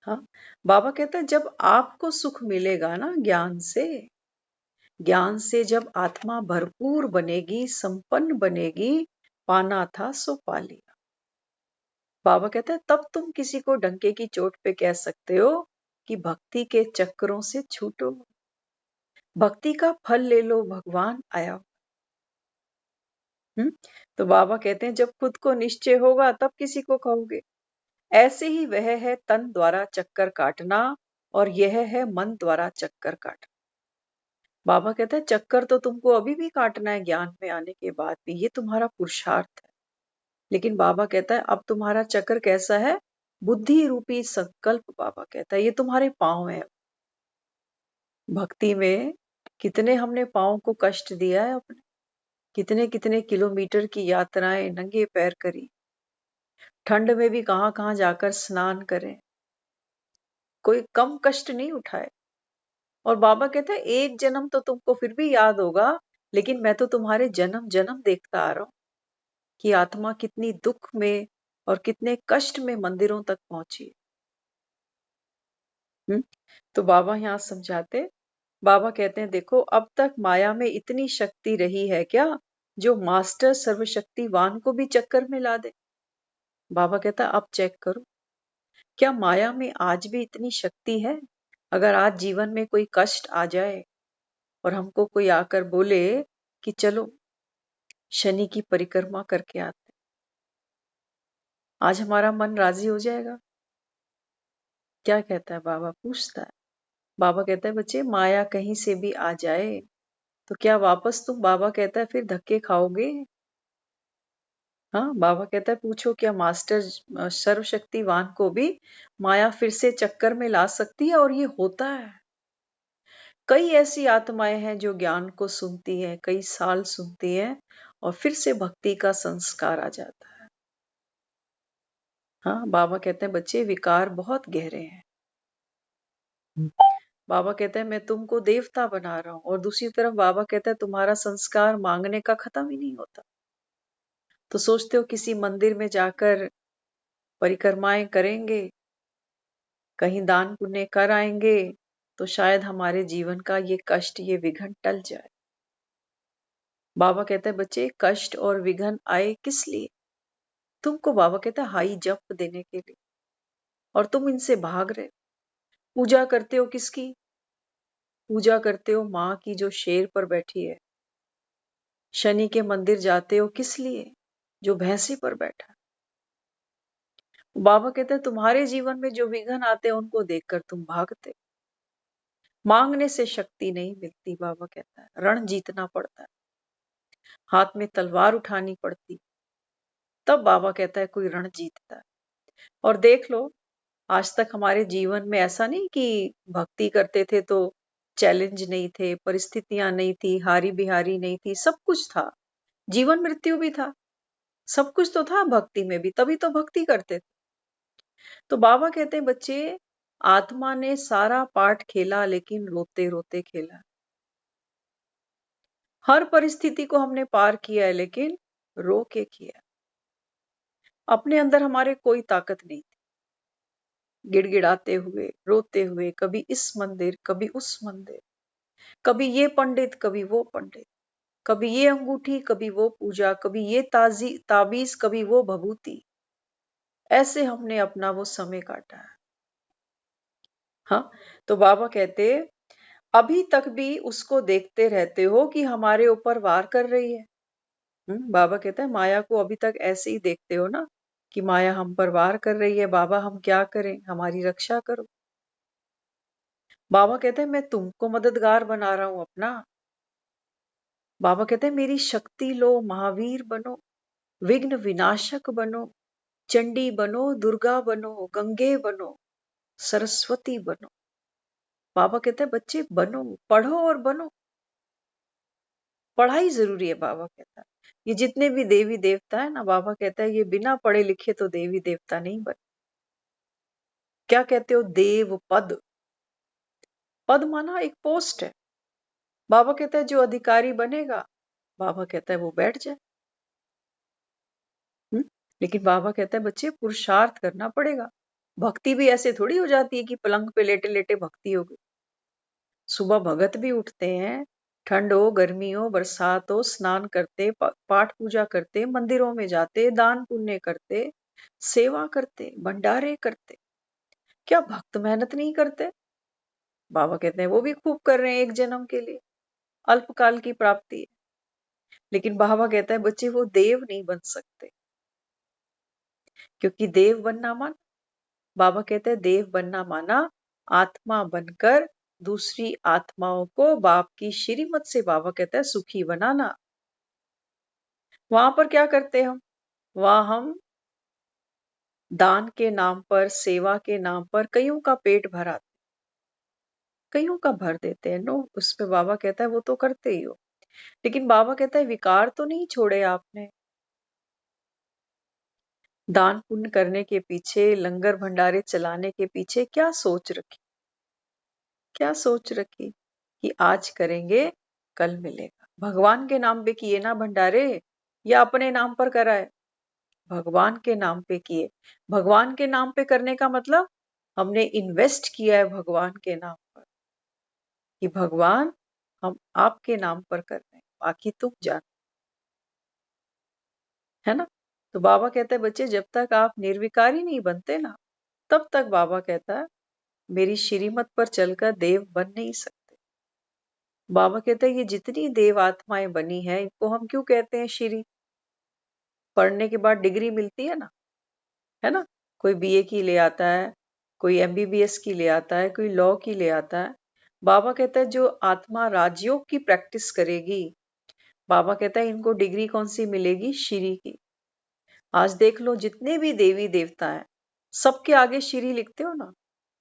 Speaker 3: हाँ, बाबा कहता है जब आपको सुख मिलेगा ना ज्ञान से जब आत्मा भरपूर बनेगी, संपन्न बनेगी, पाना था सो पा लिया। बाबा कहता है तब तुम किसी को डंके की चोट पे कह सकते हो कि भक्ति के चक्रों से छूटो, भक्ति का फल ले लो, भगवान आया। तो बाबा कहते हैं जब खुद को निश्चय होगा तब किसी को कहोगे। ऐसे ही वह है तन द्वारा चक्कर काटना, और यह है मन द्वारा चक्कर काटना। बाबा कहता है चक्कर तो तुमको अभी भी काटना है, ज्ञान में आने के बाद भी, ये तुम्हारा पुरुषार्थ है। लेकिन बाबा कहता है अब तुम्हारा चक्कर कैसा है, बुद्धि रूपी संकल्प। बाबा कहता है ये तुम्हारे पांव है। भक्ति में कितने हमने पांव को कष्ट दिया है अपने, कितने कितने किलोमीटर की यात्राएं नंगे पैर करी, ठंड में भी कहां कहां जाकर स्नान करें, कोई कम कष्ट नहीं उठाए। और बाबा कहता है एक जन्म तो तुमको फिर भी याद होगा, लेकिन मैं तो तुम्हारे जन्म जन्म देखता आ रहा हूं कि आत्मा कितनी दुख में और कितने कष्ट में मंदिरों तक पहुंची। हम्म? तो बाबा यहाँ समझाते, बाबा कहते हैं देखो अब तक माया में इतनी शक्ति रही है क्या जो मास्टर सर्वशक्तिवान को भी चक्कर में ला दे? बाबा कहता है अब चेक करो, क्या माया में आज भी इतनी शक्ति है? अगर आज जीवन में कोई कष्ट आ जाए और हमको कोई आकर बोले कि चलो शनि की परिक्रमा करके आते, आज हमारा मन राजी हो जाएगा? क्या कहता है बाबा, पूछता है। बाबा कहता है बच्चे माया कहीं से भी आ जाए तो क्या वापस तुम, बाबा कहता है, फिर धक्के खाओगे? हाँ, बाबा कहता है पूछो क्या मास्टर सर्वशक्तिवान को भी माया फिर से चक्कर में ला सकती है? और ये होता है। कई ऐसी आत्माएं हैं जो ज्ञान को सुनती हैं, कई साल सुनती हैं, और फिर से भक्ति का संस्कार आ जाता है। हाँ, बाबा कहते हैं बच्चे विकार बहुत गहरे हैं। बाबा कहते हैं मैं तुमको देवता बना रहा हूं, और दूसरी तरफ बाबा कहता है तुम्हारा संस्कार मांगने का खत्म ही नहीं होता। तो सोचते हो किसी मंदिर में जाकर परिक्रमाएं करेंगे, कहीं दान पुण्य कर आएंगे, तो शायद हमारे जीवन का ये कष्ट, ये विघ्न टल जाए। बाबा कहते हैं बच्चे, कष्ट और विघ्न आए किस लिए? तुमको बाबा कहता है हाई जंप देने के लिए, और तुम इनसे भाग रहे। पूजा करते हो किसकी? पूजा करते हो माँ की जो शेर पर बैठी है। शनि के मंदिर जाते हो किस लिए? जो भैंसे पर बैठा। बाबा कहते हैं तुम्हारे जीवन में जो विघ्न आते हैं उनको देखकर तुम भागते। मांगने से शक्ति नहीं मिलती, बाबा कहता है रण जीतना पड़ता है, हाथ में तलवार उठानी पड़ती, तब बाबा कहता है कोई रण जीतता है। और देख लो, आज तक हमारे जीवन में ऐसा नहीं कि भक्ति करते थे तो चैलेंज नहीं थे, परिस्थितियां नहीं थी, हारी बिहारी नहीं थी, सब कुछ था, जीवन मृत्यु भी था, सब कुछ तो था भक्ति में भी, तभी तो भक्ति करते थे। तो बाबा कहते हैं बच्चे, आत्मा ने सारा पाठ खेला लेकिन रोते रोते खेला। हर परिस्थिति को हमने पार किया है लेकिन रो के किया। अपने अंदर हमारे कोई ताकत नहीं थी, गिड़गिड़ाते हुए, रोते हुए, कभी इस मंदिर कभी उस मंदिर, कभी ये पंडित कभी वो पंडित, कभी ये अंगूठी कभी वो पूजा, कभी ये ताबीज कभी वो भभूति, ऐसे हमने अपना वो समय काटा है। हाँ, तो बाबा कहते अभी तक भी उसको देखते रहते हो कि हमारे ऊपर वार कर रही है। बाबा कहता है माया को अभी तक ऐसे ही देखते हो ना, कि माया हम पर वार कर रही है, बाबा हम क्या करें, हमारी रक्षा करो। बाबा कहते हैं मैं तुमको मददगार बना रहा हूं अपना। बाबा कहते हैं मेरी शक्ति लो, महावीर बनो, विघ्न विनाशक बनो, चंडी बनो, दुर्गा बनो, गंगे बनो, सरस्वती बनो। बाबा कहते हैं बच्चे बनो, पढ़ो और बनो। पढ़ाई जरूरी है, बाबा कहता है। ये जितने भी देवी देवता है ना, बाबा कहता है ये बिना पढ़े लिखे तो देवी देवता नहीं बने। क्या कहते हो? देव पद। पद माना एक पोस्ट है। बाबा कहता है जो अधिकारी बनेगा, बाबा कहता है वो बैठ जाए। लेकिन बाबा कहता है बच्चे पुरुषार्थ करना पड़ेगा। भक्ति भी ऐसे थोड़ी हो जाती है कि पलंग पे लेटे लेटे भक्ति हो गई। सुबह भगत भी उठते हैं, ठंड हो, गर्मी हो, बरसात हो, स्नान करते, पाठ पूजा करते, मंदिरों में जाते, दान पुण्य करते, सेवा करते, भंडारे करते। क्या भक्त मेहनत नहीं करते? बाबा कहते हैं वो भी खूब कर रहे हैं एक जन्म के लिए, अल्पकाल की प्राप्ति है। लेकिन बाबा कहता है बच्चे वो देव नहीं बन सकते, क्योंकि देव बनना माना, बाबा कहते हैं देव बनना माना आत्मा बनकर दूसरी आत्माओं को बाप की श्रीमत से, बाबा कहता है सुखी बनाना। वहां पर क्या करते हम? वहां हम दान के नाम पर, सेवा के नाम पर कईयों का पेट भराते, कईयों का भर देते हैं। नो, उस पे बाबा कहता है वो तो करते ही हो, लेकिन बाबा कहता है विकार तो नहीं छोड़े आपने। दान पुण्य करने के पीछे, लंगर भंडारे चलाने के पीछे क्या सोच रखी? क्या सोच रखी कि आज करेंगे कल मिलेगा। भगवान के नाम पे किए ना भंडारे, या अपने नाम पर कराए? भगवान के नाम पे किए। भगवान के नाम पे करने का मतलब हमने इन्वेस्ट किया है भगवान के नाम पर, कि भगवान हम आपके नाम पर कर रहे हैं, बाकी तुम जानो, है ना? तो बाबा कहते हैं बच्चे जब तक आप निर्विकारी नहीं बनते ना, तब तक बाबा कहता है मेरी श्रीमत पर चलकर देव बन नहीं सकते। बाबा कहते हैं ये जितनी देव आत्माएं बनी है, इनको हम क्यों कहते हैं श्री? पढ़ने के बाद डिग्री मिलती है ना? कोई बीए की ले आता है, कोई एमबीबीएस की ले आता है, कोई लॉ की ले आता है। बाबा कहता है जो आत्मा राजयोग की प्रैक्टिस करेगी, बाबा कहता है इनको डिग्री कौन सी मिलेगी? श्री की। आज देख लो जितने भी देवी देवता हैं, सबके आगे श्री लिखते हो ना,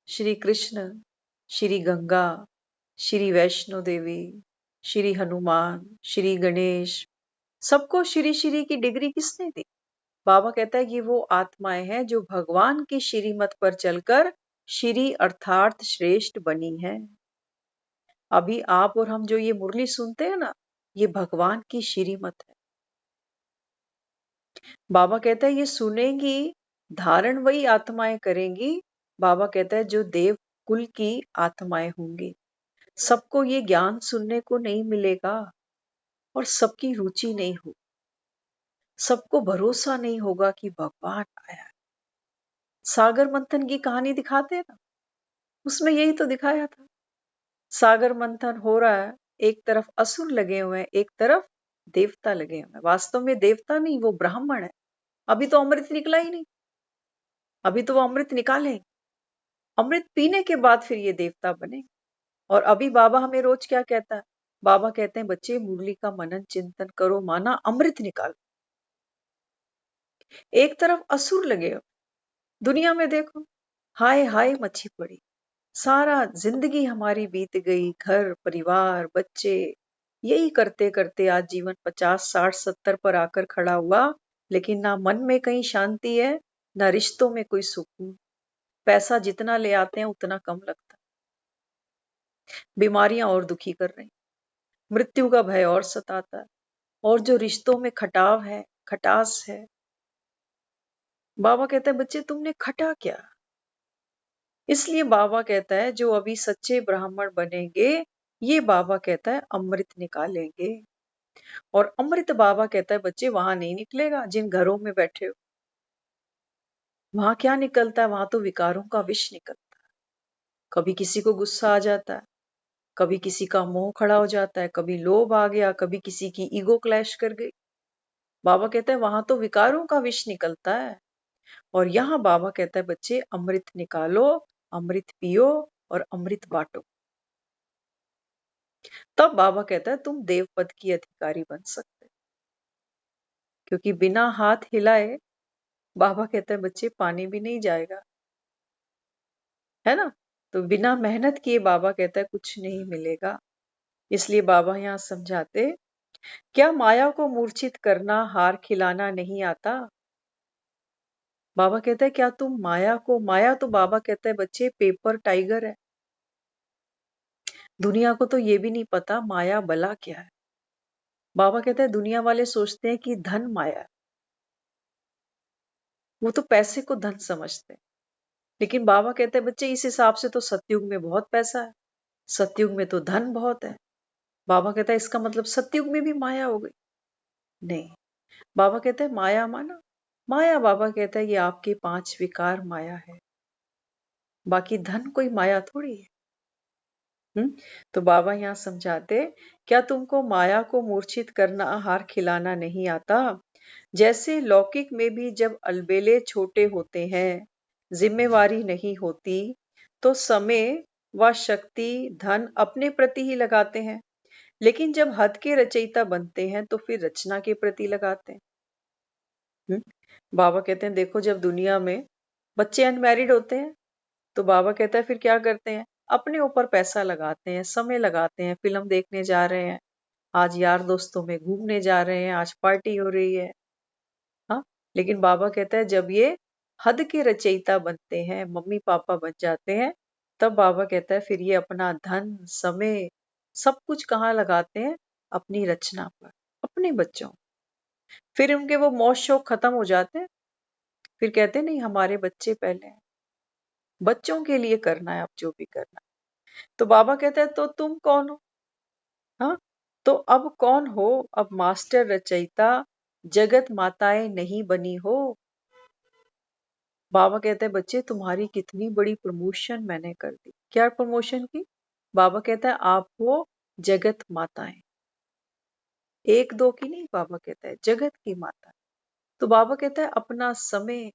Speaker 3: श्री कृष्ण, श्री गंगा, श्री वैष्णो देवी, श्री हनुमान, श्री गणेश, सबको श्री श्री की डिग्री किसने दी? बाबा कहता है ये वो आत्माएं हैं जो भगवान की श्रीमत पर चलकर श्री अर्थात श्रेष्ठ बनी है। अभी आप और हम जो ये मुरली सुनते हैं ना, ये भगवान की श्रीमत है। बाबा कहता है ये सुनेंगी, धारण वही आत्माएं करेंगी। बाबा कहता है जो देव कुल की आत्माएं होंगी। सबको ये ज्ञान सुनने को नहीं मिलेगा और सबकी रुचि नहीं हो, सबको भरोसा नहीं होगा कि भगवान आया है। सागर मंथन की कहानी दिखाते हैं ना, उसमें यही तो दिखाया था। सागर मंथन हो रहा है, एक तरफ असुर लगे हुए हैं, एक तरफ देवता लगे हुए हैं। वास्तव में देवता नहीं, वो ब्राह्मण है। अभी तो अमृत निकला ही नहीं, अभी तो वो अमृत निकाले, अमृत पीने के बाद फिर ये देवता बने। और अभी बाबा हमें रोज क्या कहता है? बाबा कहते हैं बच्चे मुरली का मनन चिंतन करो, माना अमृत निकालो। एक तरफ असुर लगे हो, दुनिया में देखो हाय हाय मच्छी पड़ी, सारा जिंदगी हमारी बीत गई, घर परिवार बच्चे, यही करते करते आज जीवन 50 60 70 पर आकर खड़ा हुआ। लेकिन ना मन में कहीं शांति है, ना रिश्तों में कोई सुकून। पैसा जितना ले आते हैं उतना कम लगता है, बीमारियां और दुखी कर रही, मृत्यु का भय और सताता है, और जो रिश्तों में खटाव है, खटास है। बाबा कहते हैं बच्चे तुमने खटा क्या? इसलिए बाबा कहता है जो अभी सच्चे ब्राह्मण बनेंगे, ये बाबा कहता है अमृत निकालेंगे। और अमृत बाबा कहता है बच्चे वहां नहीं निकलेगा जिन घरों में बैठे हो। वहां क्या निकलता है? वहां तो विकारों का विष निकलता है। कभी किसी को गुस्सा आ जाता है, कभी किसी का मोह खड़ा हो जाता है, कभी लोभ आ गया, कभी किसी की ईगो क्लैश कर गई। बाबा कहता है वहां तो विकारों का विष निकलता है। और यहाँ बाबा कहता है बच्चे अमृत निकालो, अमृत पियो और अमृत बांटो। तब बाबा कहता है तुम देव पद की अधिकारी बन सकते हो। क्योंकि बिना हाथ हिलाए बाबा कहता है बच्चे पानी भी नहीं जाएगा, है ना? तो बिना मेहनत किए बाबा कहता है कुछ नहीं मिलेगा। इसलिए बाबा यहाँ समझाते, क्या माया को मूर्छित करना, हार खिलाना नहीं आता? बाबा कहता है क्या तुम माया को, माया तो बाबा कहता है बच्चे पेपर टाइगर है। दुनिया को तो ये भी नहीं पता माया बला क्या है। बाबा कहता है दुनिया वाले सोचते हैं कि धन माया है, वो तो पैसे को धन समझते हैं। लेकिन बाबा कहते हैं बच्चे इस हिसाब से तो सतयुग में बहुत पैसा है, सतयुग में तो धन बहुत है। बाबा कहता है इसका मतलब सतयुग में भी माया हो गई? नहीं। बाबा कहते हैं माया माना, माया बाबा कहता है ये आपके 5 विकार माया है, बाकी धन कोई माया थोड़ी है। तो बाबा यहाँ समझाते, क्या तुमको माया को मूर्छित करना, आहार खिलाना नहीं आता? जैसे लौकिक में भी जब अलबेले छोटे होते हैं, जिम्मेवारी नहीं होती, तो समय व शक्ति धन अपने प्रति ही लगाते हैं। लेकिन जब हद के रचयिता बनते हैं तो फिर रचना के प्रति लगाते हैं। बाबा कहते हैं देखो जब दुनिया में बच्चे अनमैरिड होते हैं तो बाबा कहता है फिर क्या करते हैं? अपने ऊपर पैसा लगाते हैं, समय लगाते हैं, फिल्म देखने जा रहे हैं, आज यार दोस्तों में घूमने जा रहे हैं, आज पार्टी हो रही है। हाँ, लेकिन बाबा कहता है जब ये हद के रचयिता बनते हैं, मम्मी पापा बन जाते हैं, तब बाबा कहता है फिर ये अपना धन समय सब कुछ कहाँ लगाते हैं? अपनी रचना पर, अपने बच्चों। फिर उनके वो मौज शौक खत्म हो जाते हैं, फिर कहते हैं नहीं हमारे बच्चे पहले हैं, बच्चों के लिए करना है अब जो भी करना है। तो बाबा कहता है तो तुम कौन हो? हाँ, तो अब कौन हो? अब मास्टर रचयिता जगत माताएं नहीं बनी हो। बाबा कहते हैं बच्चे तुम्हारी कितनी बड़ी प्रमोशन मैंने कर दी। क्या प्रमोशन की? बाबा कहता है आप हो जगत माताएं, एक दो की नहीं, बाबा कहता है जगत की माता। तो बाबा कहता है अपना समय,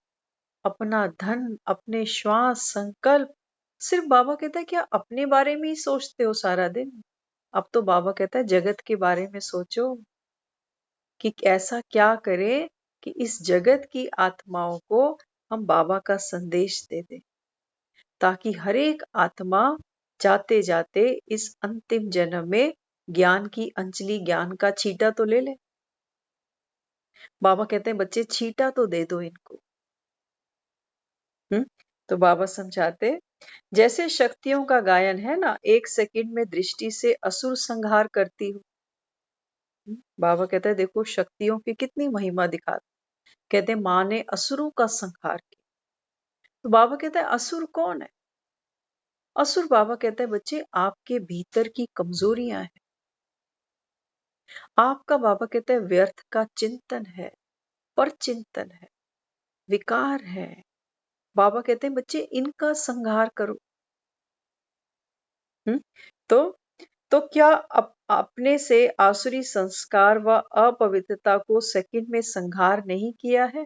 Speaker 3: अपना धन, अपने श्वास संकल्प, सिर्फ बाबा कहता है क्या अपने बारे में ही सोचते हो सारा दिन? अब तो बाबा कहता है जगत के बारे में सोचो कि ऐसा क्या करें कि इस जगत की आत्माओं को हम बाबा का संदेश दे दें, ताकि हर एक आत्मा जाते जाते इस अंतिम जन्म में ज्ञान की अंजलि, ज्ञान का छींटा तो ले ले। बाबा कहते हैं बच्चे छींटा तो दे दो इनको। तो बाबा समझाते, जैसे शक्तियों का गायन है ना, 1 सेकंड में दृष्टि से असुर संहार करती हूँ। बाबा कहता है देखो शक्तियों की कितनी महिमा दिखाते, कहते माँ ने असुरों का संहार किया। तो बाबा कहता है असुर कौन है? असुर बाबा कहता है बच्चे आपके भीतर की कमजोरियां हैं। आपका बाबा कहता है व्यर्थ का चिंतन है, पर चिंतन है, विकार है। बाबा कहते हैं बच्चे इनका संहार करो। हम्म तो क्या अपने से आसुरी संस्कार व अपवित्रता को सेकंड में संहार नहीं किया है?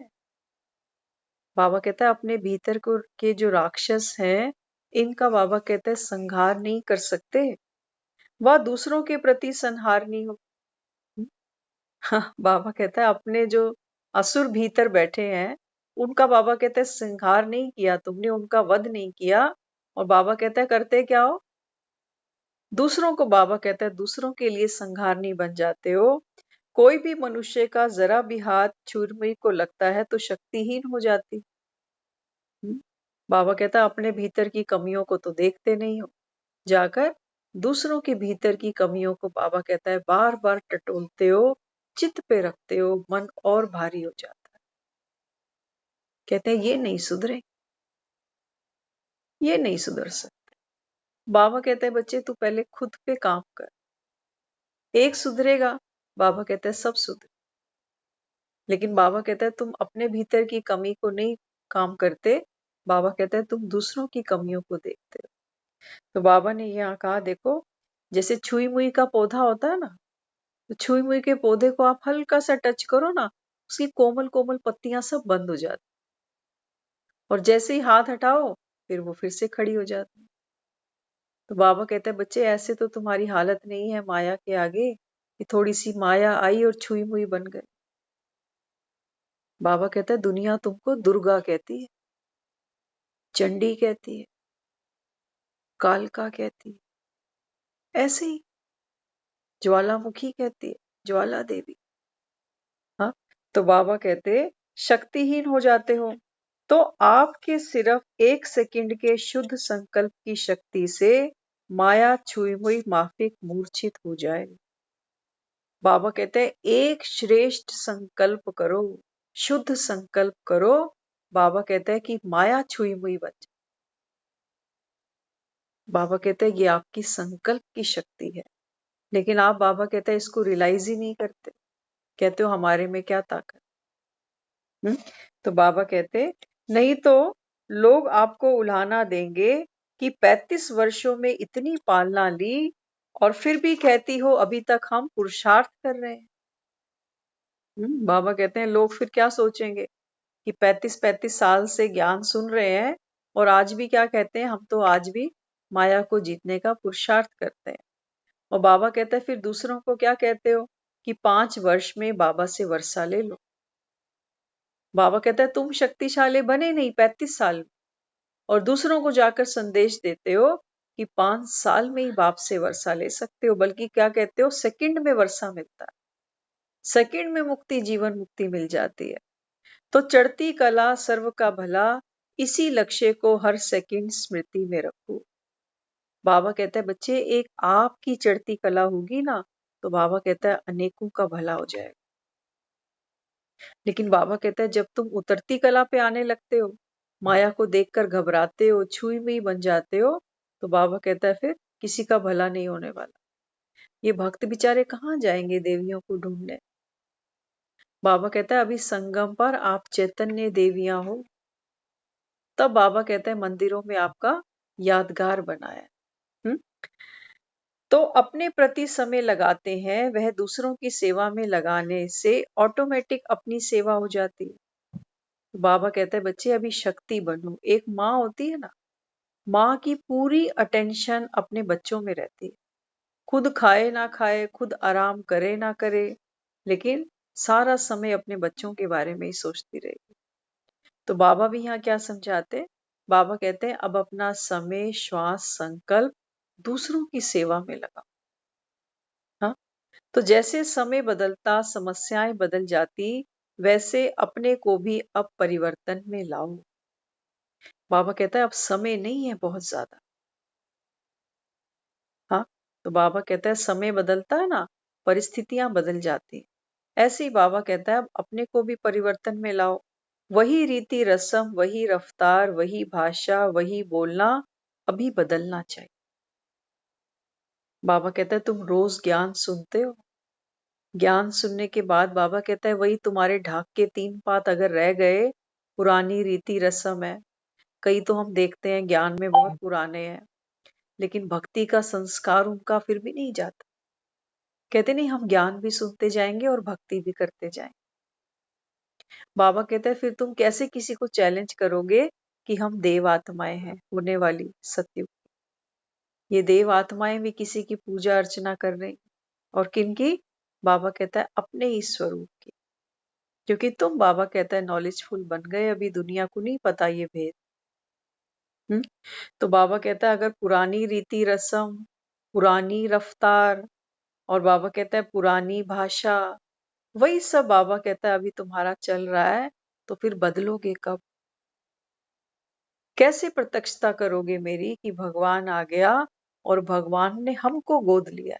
Speaker 3: बाबा कहता है अपने भीतर को के जो राक्षस हैं इनका बाबा कहता है संहार नहीं कर सकते, वह दूसरों के प्रति संहार नहीं हो। हाँ, बाबा कहता है अपने जो असुर भीतर बैठे हैं उनका बाबा कहता है संहार नहीं किया तुमने, उनका वध नहीं किया। और बाबा कहता है करते क्या हो? दूसरों को बाबा कहता है दूसरों के लिए संहारनी बन जाते हो। कोई भी मनुष्य का जरा भी हाथ छुरमुई को लगता है तो शक्तिहीन हो जाती। हम्म, बाबा कहता है अपने भीतर की कमियों को तो देखते नहीं हो, जाकर दूसरों के भीतर की कमियों को बाबा कहता है बार बार टटोलते हो, चित्त पे रखते हो, मन और भारी हो जाता है। कहते हैं ये नहीं सुधरे, ये नहीं सुधर सकते। बाबा कहते हैं बच्चे तू पहले खुद पे काम कर, एक सुधरेगा बाबा कहता है सब सुधरे। लेकिन बाबा कहता है तुम अपने भीतर की कमी को नहीं काम करते, बाबा कहता है तुम दूसरों की कमियों को देखते हो। तो बाबा ने यहाँ कहा देखो जैसे छुई मुई का पौधा होता है ना, तो छुई मुई के पौधे को आप हल्का सा टच करो ना, उसकी कोमल कोमल पत्तियां सब बंद हो जाती, और जैसे ही हाथ हटाओ फिर वो फिर से खड़ी हो जाती। तो बाबा कहते हैं बच्चे ऐसे तो तुम्हारी हालत नहीं है माया के आगे कि थोड़ी सी माया आई और छुई मुई बन गए। बाबा कहता है दुनिया तुमको दुर्गा कहती है, चंडी कहती है, कालका कहती है, ऐसे ही ज्वालामुखी कहती है, ज्वाला देवी। हाँ, तो बाबा कहते शक्तिहीन हो जाते हो तो आपके सिर्फ 1 सेकंड के शुद्ध संकल्प की शक्ति से माया छुई हुई माफिक मूर्छित हो जाए। बाबा कहते हैं एक श्रेष्ठ संकल्प करो, शुद्ध संकल्प करो, बाबा कहते हैं कि माया छुई हुई बन जाए। बाबा कहते हैं ये आपकी संकल्प की शक्ति है, लेकिन आप बाबा कहते हैं इसको रियलाइज ही नहीं करते, कहते हो हमारे में क्या ताकत। तो बाबा कहते नहीं तो लोग आपको उल्हाना देंगे कि 35 वर्षों में इतनी पालना ली और फिर भी कहती हो अभी तक हम पुरुषार्थ कर रहे हैं। बाबा कहते हैं लोग फिर क्या सोचेंगे कि 35-35 साल से ज्ञान सुन रहे हैं और आज भी क्या कहते हैं हम तो आज भी माया को जीतने का पुरुषार्थ करते हैं। और बाबा कहता है फिर दूसरों को क्या कहते हो कि 5 वर्ष में बाबा से वर्षा ले लो। बाबा कहता है तुम शक्तिशाली बने नहीं 35 साल में, और दूसरों को जाकर संदेश देते हो कि 5 साल में ही बाप से वर्षा ले सकते हो, बल्कि क्या कहते हो सेकंड में वर्षा मिलता है, सेकंड में मुक्ति जीवन मुक्ति मिल जाती है। तो चढ़ती कला सर्व का भला, इसी लक्ष्य को हर सेकंड स्मृति में रखो। बाबा कहता है बच्चे एक आपकी चढ़ती कला होगी ना तो बाबा कहता है अनेकों का भला हो जाएगा। लेकिन बाबा कहता है जब तुम उतरती कला पे आने लगते हो, माया को देखकर घबराते हो, छुई में बन जाते हो, तो बाबा कहता है फिर किसी का भला नहीं होने वाला। ये भक्त बेचारे कहाँ जाएंगे देवियों को ढूंढने। बाबा कहता है अभी संगम पर आप चैतन्य देवियां हो, तब बाबा कहता है मंदिरों में आपका यादगार बनाया। हम्म तो अपने प्रति समय लगाते हैं, वह दूसरों की सेवा में लगाने से ऑटोमेटिक अपनी सेवा हो जाती है। तो बाबा कहता है बच्चे अभी शक्ति बनो। एक माँ होती है ना, माँ की पूरी अटेंशन अपने बच्चों में रहती है, खुद खाए ना खाए, खुद आराम करे ना करे, लेकिन सारा समय अपने बच्चों के बारे में ही सोचती रहेगी। तो बाबा भी यहाँ क्या समझाते हैं, बाबा कहते हैं अब अपना समय श्वास संकल्प दूसरों की सेवा में लगाओ। हाँ, तो जैसे समय बदलता समस्याएं बदल जाती, वैसे अपने को भी अब परिवर्तन में लाओ। बाबा कहता है अब समय नहीं है बहुत ज्यादा। हाँ, तो बाबा कहता है समय बदलता है ना, परिस्थितियां बदल जाती, ऐसे ही बाबा कहता है अब अपने को भी परिवर्तन में लाओ। वही रीति रस्म, वही रफ्तार, वही भाषा, वही बोलना, अभी बदलना चाहिए। बाबा कहता है तुम रोज ज्ञान सुनते हो, ज्ञान सुनने के बाद बाबा कहता है वही तुम्हारे ढाक के 3 पात अगर रह गए, पुरानी रीति रस्म है। कई तो हम देखते हैं ज्ञान में बहुत पुराने हैं, लेकिन भक्ति का संस्कार उनका फिर भी नहीं जाता। कहते नहीं हम ज्ञान भी सुनते जाएंगे और भक्ति भी करते जाएंगे। बाबा कहते हैं फिर तुम कैसे किसी को चैलेंज करोगे कि हम देव आत्माएं हैं, होने वाली सत्युग। ये देव आत्माएं भी किसी की पूजा अर्चना कर रही, और किनकी? बाबा कहता है अपने ही स्वरूप की। क्योंकि तुम, बाबा कहता है, नॉलेजफुल बन गए, अभी दुनिया को नहीं पता ये भेद। तो बाबा कहता है अगर पुरानी रीति रस्म, पुरानी रफ्तार, और बाबा कहता है पुरानी भाषा, वही सब बाबा कहता है अभी तुम्हारा चल रहा है, तो फिर बदलोगे कब? कैसे प्रत्यक्षता करोगे मेरी कि भगवान आ गया और भगवान ने हमको गोद लिया?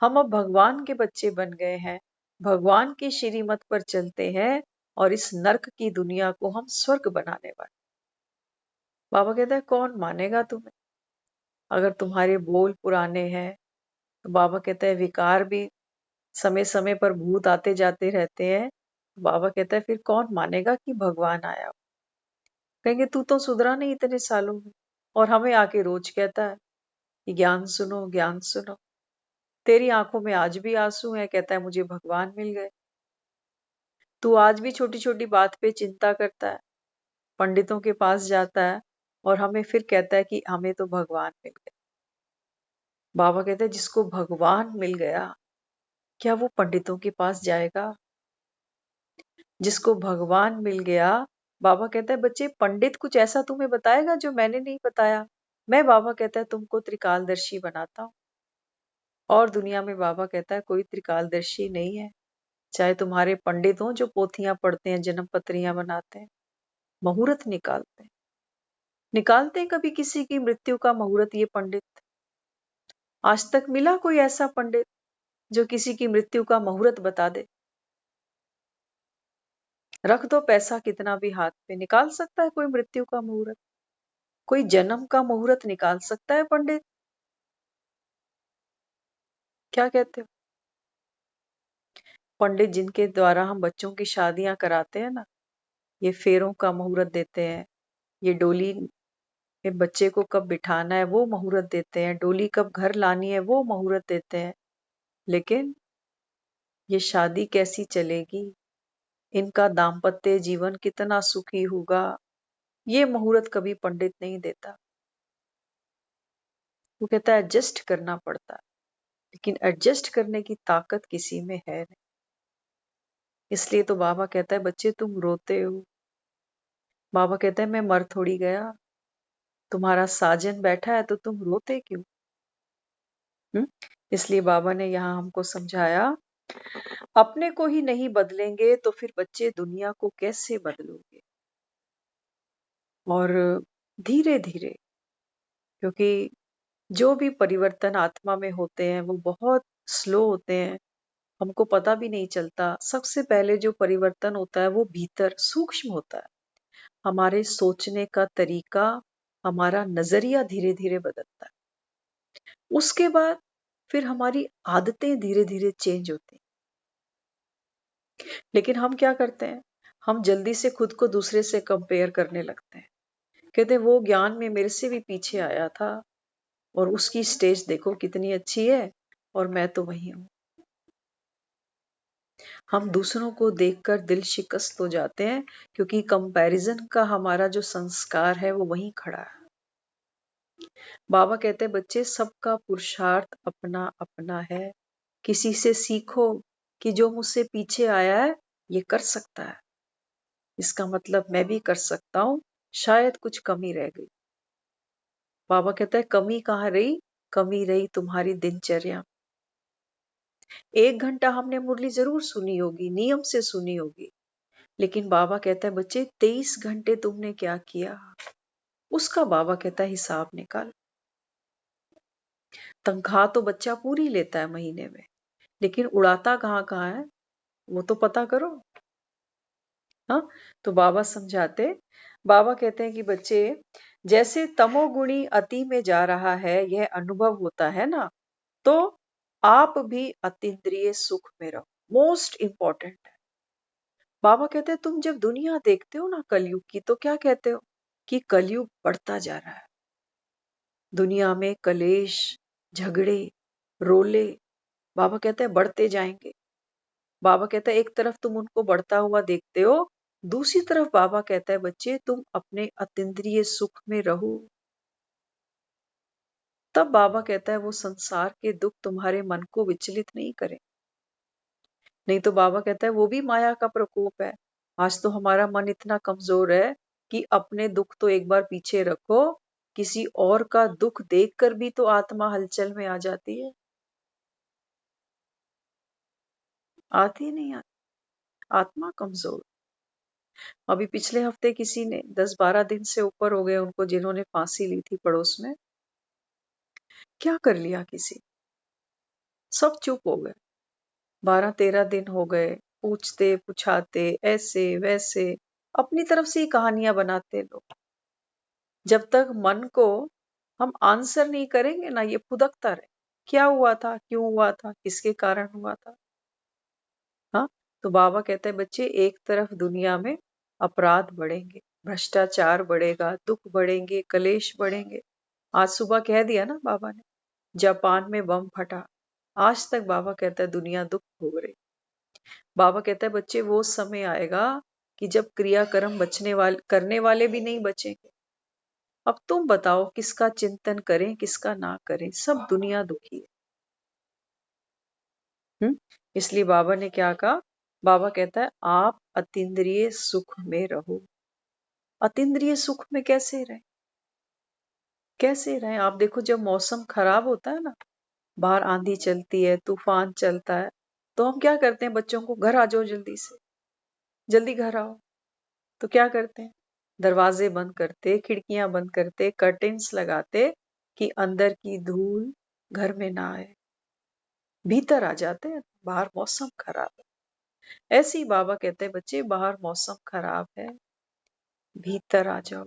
Speaker 3: हम अब भगवान के बच्चे बन गए हैं, भगवान की श्रीमत पर चलते हैं, और इस नर्क की दुनिया को हम स्वर्ग बनाने वाले। बाबा कहता है कौन मानेगा तुम्हें? अगर तुम्हारे बोल पुराने हैं, तो बाबा कहता है विकार भी समय समय पर भूत आते जाते रहते हैं। बाबा कहता है फिर कौन मानेगा कि भगवान आया? कहेंगे तू तो सुधरा नहीं इतने सालों में, और हमें आके रोज कहता है कि ज्ञान सुनो, ज्ञान सुनो। तेरी आंखों में आज भी आंसू है, कहता है मुझे भगवान मिल गए। तू आज भी छोटी छोटी बात पे चिंता करता है, पंडितों के पास जाता है, और हमें फिर कहता है कि हमें तो भगवान मिल गए। बाबा कहते हैं जिसको भगवान मिल गया, क्या वो पंडितों के पास जाएगा? जिसको भगवान मिल गया, बाबा कहता है बच्चे पंडित कुछ ऐसा तुम्हें बताएगा जो मैंने नहीं बताया। मैं, बाबा कहता है, तुमको त्रिकालदर्शी बनाता हूँ। और दुनिया में बाबा कहता है कोई त्रिकालदर्शी नहीं है। चाहे तुम्हारे पंडित हों जो पोथियां पढ़ते हैं, जन्म पत्रियां बनाते हैं, मुहूर्त निकालते हैं कभी किसी की मृत्यु का मुहूर्त ये पंडित? आज तक मिला कोई ऐसा पंडित जो किसी की मृत्यु का मुहूर्त बता दे? रख दो पैसा कितना भी हाथ पे, निकाल सकता है कोई मृत्यु का मुहूर्त? कोई जन्म का मुहूर्त निकाल सकता है पंडित? क्या कहते हो? पंडित जिनके द्वारा हम बच्चों की शादियां कराते हैं ना, ये फेरों का मुहूर्त देते हैं, ये डोली में बच्चे को कब बिठाना है वो मुहूर्त देते हैं, डोली कब घर लानी है वो मुहूर्त देते हैं। लेकिन ये शादी कैसी चलेगी, इनका दाम्पत्य जीवन कितना सुखी होगा, ये मुहूर्त कभी पंडित नहीं देता। वो कहता है एडजस्ट करना पड़ता है, लेकिन एडजस्ट करने की ताकत किसी में है नहीं। इसलिए तो बाबा कहता है बच्चे तुम रोते हो। बाबा कहता है मैं मर थोड़ी गया, तुम्हारा साजन बैठा है तो तुम रोते क्यों? इसलिए बाबा ने यहाँ हमको समझाया अपने को ही नहीं बदलेंगे तो फिर बच्चे दुनिया को कैसे बदलोगे? और धीरे धीरे, क्योंकि जो भी परिवर्तन आत्मा में होते हैं वो बहुत स्लो होते हैं, हमको पता भी नहीं चलता। सबसे पहले जो परिवर्तन होता है वो भीतर सूक्ष्म होता है। हमारे सोचने का तरीका, हमारा नजरिया धीरे धीरे बदलता है। उसके बाद फिर हमारी आदतें धीरे धीरे चेंज होती हैं। लेकिन हम क्या करते हैं, हम जल्दी से खुद को दूसरे से कंपेयर करने लगते हैं। कहते हैं वो ज्ञान में मेरे से भी पीछे आया था और उसकी स्टेज देखो कितनी अच्छी है और मैं तो वही हूं। हम दूसरों को देखकर दिल शिकस्त हो जाते हैं, क्योंकि कंपैरिजन का हमारा जो संस्कार है वो वहीं खड़ा है। बाबा कहते हैं बच्चे सबका पुरुषार्थ अपना अपना है। किसी से सीखो कि जो मुझसे पीछे आया है ये कर सकता है, इसका मतलब मैं भी कर सकता हूं, शायद कुछ कमी रह गई। बाबा कहता है कमी कहाँ रही? कमी रही तुम्हारी दिनचर्या। 1 घंटा हमने मुरली जरूर सुनी होगी, नियम से सुनी होगी, लेकिन बाबा कहता है बच्चे 23 घंटे तुमने क्या किया, उसका बाबा कहता है हिसाब निकाल। तनख्वाह तो बच्चा पूरी लेता है महीने में, लेकिन उड़ाता कहाँ कहाँ है? वो तो पता करो। हाँ, तो बाबा समझाते, बाबा कहते हैं कि बच्चे, जैसे तमोगुणी अति में जा रहा है यह अनुभव होता है ना, तो आप भी अतीन्द्रिय सुख में रहो। मोस्ट इंपॉर्टेंट है। बाबा कहते हैं तुम जब दुनिया देखते हो ना कलयुग की, तो क्या कहते हो कि कलयुग बढ़ता जा रहा है। दुनिया में कलेश, झगड़े, रोले, बाबा कहते हैं बढ़ते जाएंगे। बाबा कहता है एक तरफ तुम उनको बढ़ता हुआ देखते हो, दूसरी तरफ बाबा कहता है बच्चे तुम अपने अतीन्द्रिय सुख में रहो। तब बाबा कहता है वो संसार के दुख तुम्हारे मन को विचलित नहीं करें। नहीं तो बाबा कहता है वो भी माया का प्रकोप है। आज तो हमारा मन इतना कमजोर है कि अपने दुख तो एक बार पीछे रखो, किसी और का दुख देखकर भी तो आत्मा हलचल में आ जाती है। आती नहीं आती, आत्मा कमजोर। अभी पिछले हफ्ते किसी ने 10-12 दिन से ऊपर हो गए उनको, जिन्होंने फांसी ली थी पड़ोस में। क्या कर लिया किसी, सब चुप हो गए। 12-13 दिन हो गए, पूछते पुछाते ऐसे वैसे, अपनी तरफ से ही कहानियां बनाते लोग। जब तक मन को हम आंसर नहीं करेंगे ना, ये फुदकता रहे, क्या हुआ था, क्यों हुआ था, किसके कारण हुआ था। हाँ, तो बाबा कहते हैं बच्चे एक तरफ दुनिया में अपराध बढ़ेंगे, भ्रष्टाचार बढ़ेगा, दुख बढ़ेंगे, कलेश बढ़ेंगे। आज सुबह कह दिया ना बाबा ने, जापान में बम फटा। आज तक बाबा कहता है दुनिया दुख भोग रही। बाबा कहता है बच्चे वो समय आएगा कि जब क्रियाकर्म बचने वाले करने वाले भी नहीं बचेंगे। अब तुम बताओ किसका चिंतन करें किसका ना करें, सब दुनिया दुखी है। इसलिए बाबा ने क्या कहा, बाबा कहता है आप अतीन्द्रिय सुख में रहो। अतीन्द्रिय सुख में कैसे रहे, कैसे रहे। आप देखो जब मौसम खराब होता है ना, बाहर आंधी चलती है, तूफान चलता है, तो हम क्या करते हैं, बच्चों को घर आ जाओ जल्दी से, जल्दी घर आओ। तो क्या करते हैं, दरवाजे बंद करते, खिड़कियां बंद करते, कर्टेन्स लगाते कि अंदर की धूल घर में ना आए। भीतर आ जाते हैं, बाहर मौसम खराब है। ऐसे ही बाबा कहते हैं बच्चे बाहर मौसम खराब है, भीतर आ जाओ,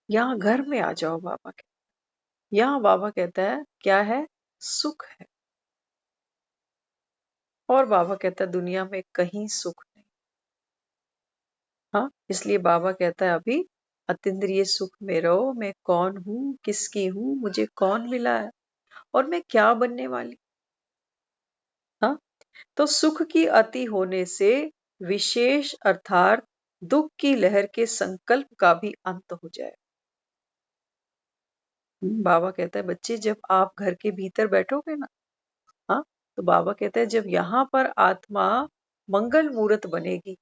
Speaker 3: यहाँ घर में आ जाओ। बाबा कहते, यहाँ बाबा कहता है क्या है, सुख है। और बाबा कहता है दुनिया में कहीं सुख नहीं। हाँ, इसलिए बाबा कहता है अभी अतीन्द्रिय सुख में रहो। मैं कौन हूँ, किसकी हूँ, मुझे कौन मिला है और मैं क्या बनने वाली। हाँ, तो सुख की अति होने से विशेष अर्थात दुख की लहर के संकल्प का भी अंत हो जाए। बाबा कहता है बच्चे जब आप घर के भीतर बैठोगे ना, हाँ, तो बाबा कहता है जब यहाँ पर आत्मा मंगल मूर्त बनेगी,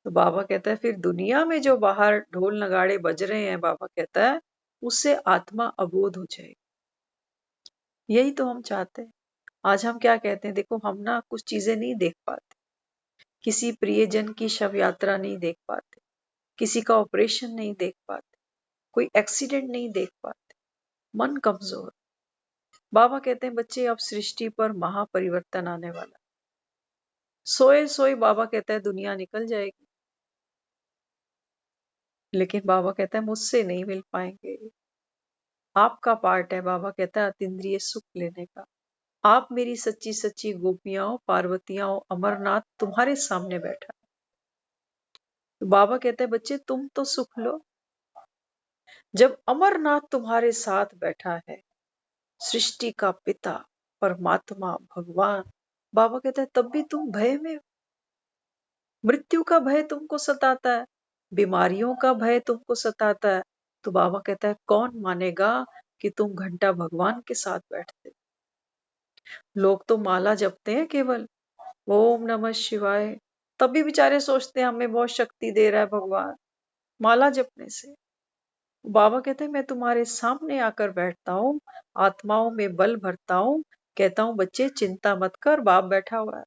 Speaker 3: तो बाबा कहता है फिर दुनिया में जो बाहर ढोल नगाड़े बज रहे हैं, बाबा कहता है उससे आत्मा अबोध हो जाएगी। यही तो हम चाहते हैं। आज हम क्या कहते हैं, देखो हम ना कुछ चीजें नहीं देख पाते, किसी प्रियजन की शव यात्रा नहीं देख पाते, किसी का ऑपरेशन नहीं देख पाते, कोई एक्सीडेंट नहीं देख पाते, मन कमजोर। बाबा कहते हैं बच्चे अब सृष्टि पर महापरिवर्तन आने वाला। सोए सोए बाबा कहता है दुनिया निकल जाएगी, लेकिन बाबा कहता है मुझसे नहीं मिल पाएंगे। आपका पार्ट है, बाबा कहता है अतीन्द्रिय सुख लेने का। आप मेरी सच्ची सच्ची गोपियां हो, पार्वतियां हो, अमरनाथ तुम्हारे सामने बैठा है। तो बाबा कहता है बच्चे तुम तो सुख लो। जब अमरनाथ तुम्हारे साथ बैठा है, सृष्टि का पिता, परमात्मा, भगवान, बाबा कहता है तब भी तुम भय में हो। मृत्यु का भय तुमको सताता है, बीमारियों का भय तुमको सताता है। तो बाबा कहता है कौन मानेगा कि तुम घंटा भगवान के साथ बैठते। लोग तो माला जपते हैं केवल, ओम नमः शिवाय, तब भी बेचारे सोचते हैं हमें बहुत शक्ति दे रहा है भगवान माला जपने से। बाबा कहते हैं मैं तुम्हारे सामने आकर बैठता हूँ, आत्माओं में बल भरता हूँ, कहता हूँ बच्चे चिंता मत कर, बाप बैठा हुआ है।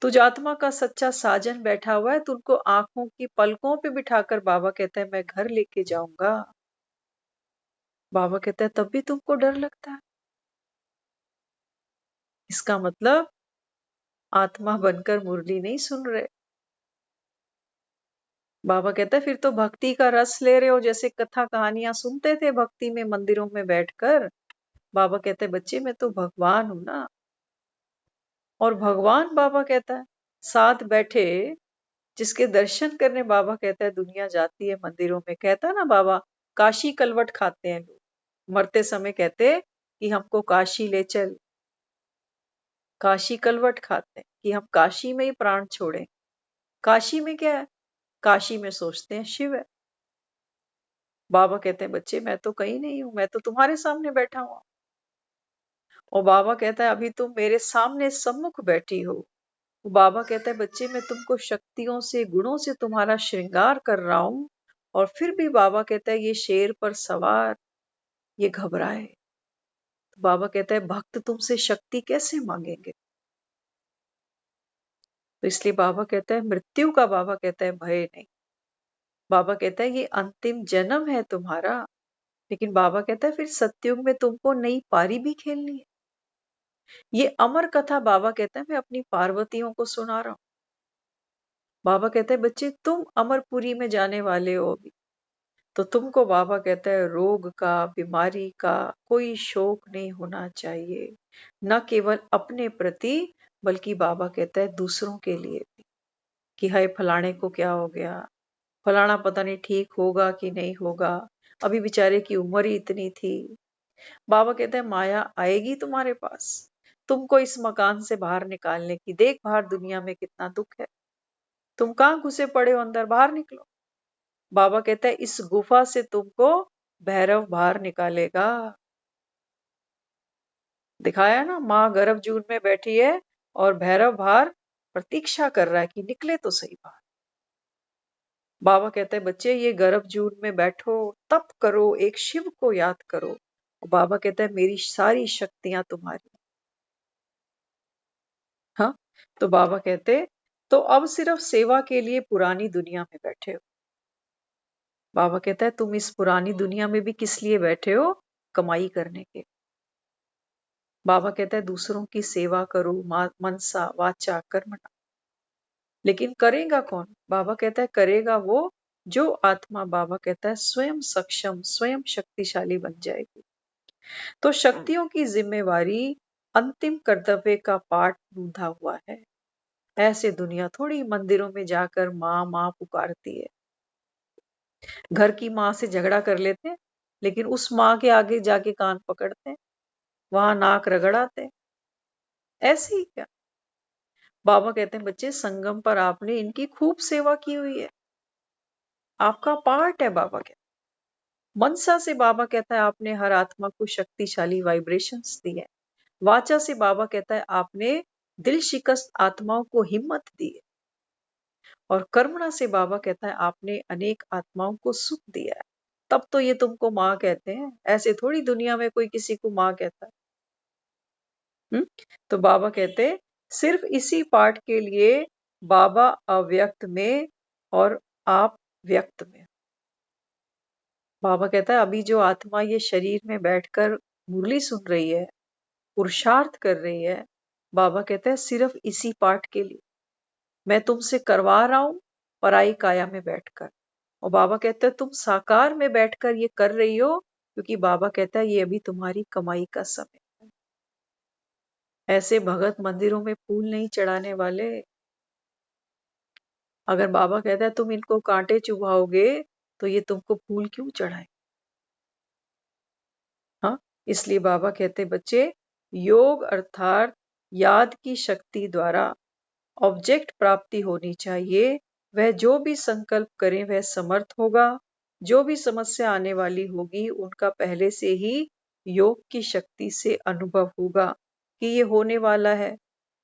Speaker 3: तुझ आत्मा का सच्चा साजन बैठा हुआ है, तुमको आंखों की पलकों पे बिठाकर बाबा कहता है मैं घर लेके जाऊंगा। बाबा कहता है तब भी तुमको डर लगता है। इसका मतलब आत्मा बनकर मुरली नहीं सुन रहे। बाबा कहता है फिर तो भक्ति का रस ले रहे हो, जैसे कथा कहानियां सुनते थे भक्ति में मंदिरों में बैठकर। बाबा कहते हैं बच्चे मैं तो भगवान हूं ना। और भगवान बाबा कहता है साथ बैठे, जिसके दर्शन करने बाबा कहता है दुनिया जाती है मंदिरों में। कहता है ना बाबा, काशी कलवट खाते हैं लोग, मरते समय कहते कि हमको काशी ले चल। काशी कलवट खाते हैं कि हम काशी में ही प्राण छोड़ें। काशी में क्या है? काशी में सोचते हैं शिव है। बाबा कहते हैं बच्चे मैं तो कहीं नहीं हूं, मैं तो तुम्हारे सामने बैठा हुआ। और बाबा कहता है अभी तुम मेरे सामने सम्मुख बैठी हो। बाबा कहता है बच्चे मैं तुमको शक्तियों से गुणों से तुम्हारा श्रृंगार कर रहा हूं, और फिर भी बाबा कहता है ये शेर पर सवार ये घबराए। तो बाबा कहता है भक्त तुमसे शक्ति कैसे मांगेंगे? तो इसलिए बाबा कहता है मृत्यु का बाबा कहता है भय नहीं। बाबा कहता है ये अंतिम जन्म है तुम्हारा। लेकिन बाबा कहता है फिर सत्युग में तुमको नई पारी भी खेलनी है। ये अमर कथा बाबा कहता है मैं अपनी पार्वतियों को सुना रहा हूं। बाबा कहते हैं बच्चे तुम अमरपुरी में जाने वाले हो अभी, तो तुमको बाबा कहता है रोग का बीमारी का कोई शोक नहीं होना चाहिए, न केवल अपने प्रति बल्कि बाबा कहता है दूसरों के लिए भी। कि हाय फलाने को क्या हो गया, फलाना पता नहीं ठीक होगा कि नहीं होगा, अभी बेचारे की उम्र ही इतनी थी। बाबा कहते हैं माया आएगी तुम्हारे पास तुमको इस मकान से बाहर निकालने की। देख बाहर दुनिया में कितना दुख है, तुम कहां घुसे पड़े हो, अंदर बाहर निकलो। बाबा कहता है इस गुफा से तुमको भैरव बाहर निकालेगा। दिखाया ना, माँ गर्भ जून में बैठी है और भैरव बाहर प्रतीक्षा कर रहा है कि निकले तो सही बाहर। बाबा कहते हैं बच्चे ये गर्भ जून में बैठो, तप करो, एक शिव को याद करो। और बाबा कहता है मेरी सारी शक्तियां तुम्हारी। हाँ, तो बाबा कहते तो अब सिर्फ सेवा के लिए पुरानी दुनिया में बैठे हो। बाबा कहता है तुम इस पुरानी दुनिया में भी किस लिए बैठे हो? कमाई करने के। बाबा कहता है दूसरों की सेवा करो मनसा वाचा कर्मणा। लेकिन करेगा कौन? बाबा कहता है करेगा वो जो आत्मा बाबा कहता है स्वयं सक्षम स्वयं शक्तिशाली बन जाएगी। तो शक्तियों की जिम्मेवारी अंतिम कर्तव्य का पाठ बूंधा हुआ है। ऐसे दुनिया थोड़ी मंदिरों में जाकर माँ माँ पुकारती है। घर की माँ से झगड़ा कर लेते हैं, लेकिन उस माँ के आगे जाके कान पकड़ते हैं, वहां नाक रगड़ाते हैं। ऐसे ही क्या? बाबा कहते हैं बच्चे संगम पर आपने इनकी खूब सेवा की हुई है, आपका पार्ट है। बाबा कहते मनसा से बाबा कहता है आपने हर आत्मा को शक्तिशाली वाइब्रेशंस दी है। वाचा से बाबा कहता है आपने दिल शिकस्त आत्माओं को हिम्मत दी है। और कर्मणा से बाबा कहता है आपने अनेक आत्माओं को सुख दिया है। तब तो ये तुमको माँ कहते हैं, ऐसे थोड़ी दुनिया में कोई किसी को माँ कहता है। तो बाबा कहते सिर्फ इसी पाठ के लिए बाबा अव्यक्त में और आप व्यक्त में। बाबा कहता है अभी जो आत्मा ये शरीर में बैठकर मुरली सुन रही है, पुरुषार्थ कर रही है, बाबा कहता है सिर्फ इसी पाठ के लिए मैं तुमसे करवा रहा हूं, पराई काया में बैठकर। और बाबा कहता है तुम साकार में बैठकर ये कर रही हो, क्योंकि बाबा कहता है ये अभी तुम्हारी कमाई का समय है। ऐसे भगत मंदिरों में फूल नहीं चढ़ाने वाले। अगर बाबा कहता है तुम इनको कांटे चुभाओगे तो ये तुमको फूल क्यों चढ़ाए? हाँ, इसलिए बाबा कहते बच्चे योग अर्थात याद की शक्ति द्वारा ऑब्जेक्ट प्राप्ति होनी चाहिए। वह जो भी संकल्प करे वह समर्थ होगा। जो भी समस्या आने वाली होगी उनका पहले से ही योग की शक्ति से अनुभव होगा कि ये होने वाला है।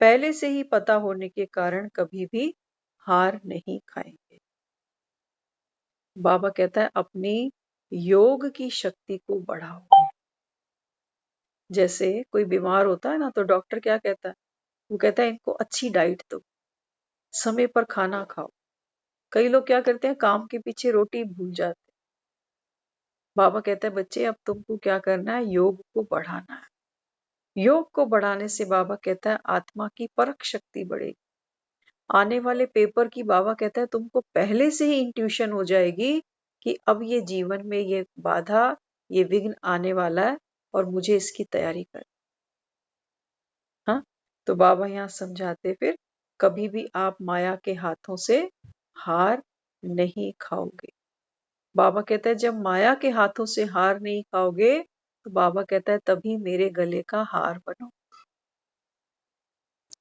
Speaker 3: पहले से ही पता होने के कारण कभी भी हार नहीं खाएंगे। बाबा कहता है अपनी योग की शक्ति को बढ़ाओ। जैसे कोई बीमार होता है ना, तो डॉक्टर क्या कहता है? वो कहता है इनको अच्छी डाइट दो, समय पर खाना खाओ। कई लोग क्या करते हैं, काम के पीछे रोटी भूल जाते हैं। बाबा कहता है बच्चे अब तुमको क्या करना है, योग को बढ़ाना है। योग को बढ़ाने से बाबा कहता है आत्मा की परख शक्ति बढ़ेगी। आने वाले पेपर की बाबा कहता है तुमको पहले से ही इंट्यूशन हो जाएगी कि अब ये जीवन में ये बाधा, ये विघ्न आने वाला है और मुझे इसकी तैयारी कर। हाँ, तो बाबा यहाँ समझाते फिर कभी भी आप माया के हाथों से हार नहीं खाओगे। बाबा कहता है जब माया के हाथों से हार नहीं खाओगे तो बाबा कहता है तभी मेरे गले का हार बनो।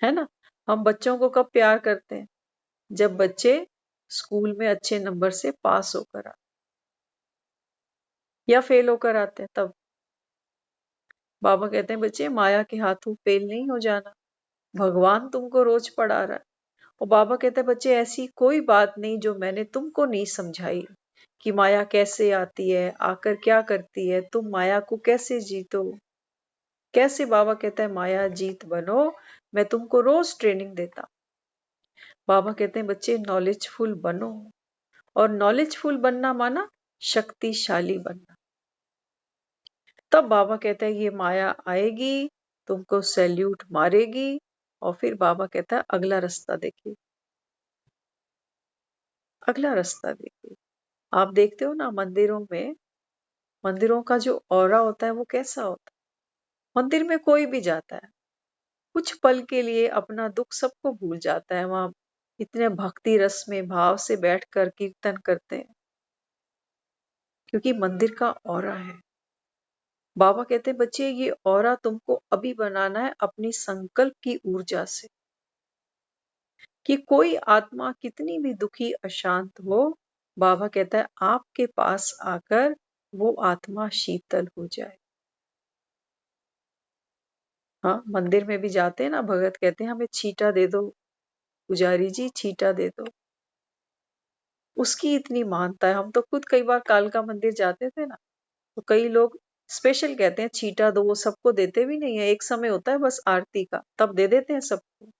Speaker 3: है ना? हम बच्चों को कब प्यार करते हैं? जब बच्चे स्कूल में अच्छे नंबर से पास होकर आते या फेल होकर आते हैं तब। बाबा कहते हैं बच्चे माया के हाथों फेल नहीं हो जाना, भगवान तुमको रोज पढ़ा रहा है। और बाबा कहते हैं बच्चे ऐसी कोई बात नहीं जो मैंने तुमको नहीं समझाई कि माया कैसे आती है, आकर क्या करती है, तुम माया को कैसे जीतो। कैसे बाबा कहता है माया जीत बनो, मैं तुमको रोज ट्रेनिंग देता। बाबा कहते हैं बच्चे नॉलेजफुल बनो, और नॉलेजफुल बनना माना शक्तिशाली बनना। तब बाबा कहता है ये माया आएगी, तुमको सैल्यूट मारेगी, और फिर बाबा कहता है अगला रास्ता देखिए, अगला रास्ता देखिए। आप देखते हो ना मंदिरों में, मंदिरों का जो ऑरा होता है वो कैसा होता है। मंदिर में कोई भी जाता है कुछ पल के लिए अपना दुख सबको भूल जाता है। वहां इतने भक्ति रस में भाव से बैठकर कीर्तन करते हैं क्योंकि मंदिर का ऑरा है। बाबा कहते हैं बच्चे ये ऑरा तुमको अभी बनाना है अपनी संकल्प की ऊर्जा से, कि कोई आत्मा कितनी भी दुखी अशांत हो, बाबा कहता है आपके पास आकर वो आत्मा शीतल हो जाए। हाँ, मंदिर में भी जाते हैं ना, भगत कहते हैं हमें छीटा दे दो, पुजारी जी छीटा दे दो। उसकी इतनी मानता है। हम तो खुद कई बार कालका मंदिर जाते थे ना, तो कई लोग स्पेशल कहते हैं छीटा दो, वो सबको देते भी नहीं है। एक समय होता है बस आरती का, तब दे देते हैं सबको।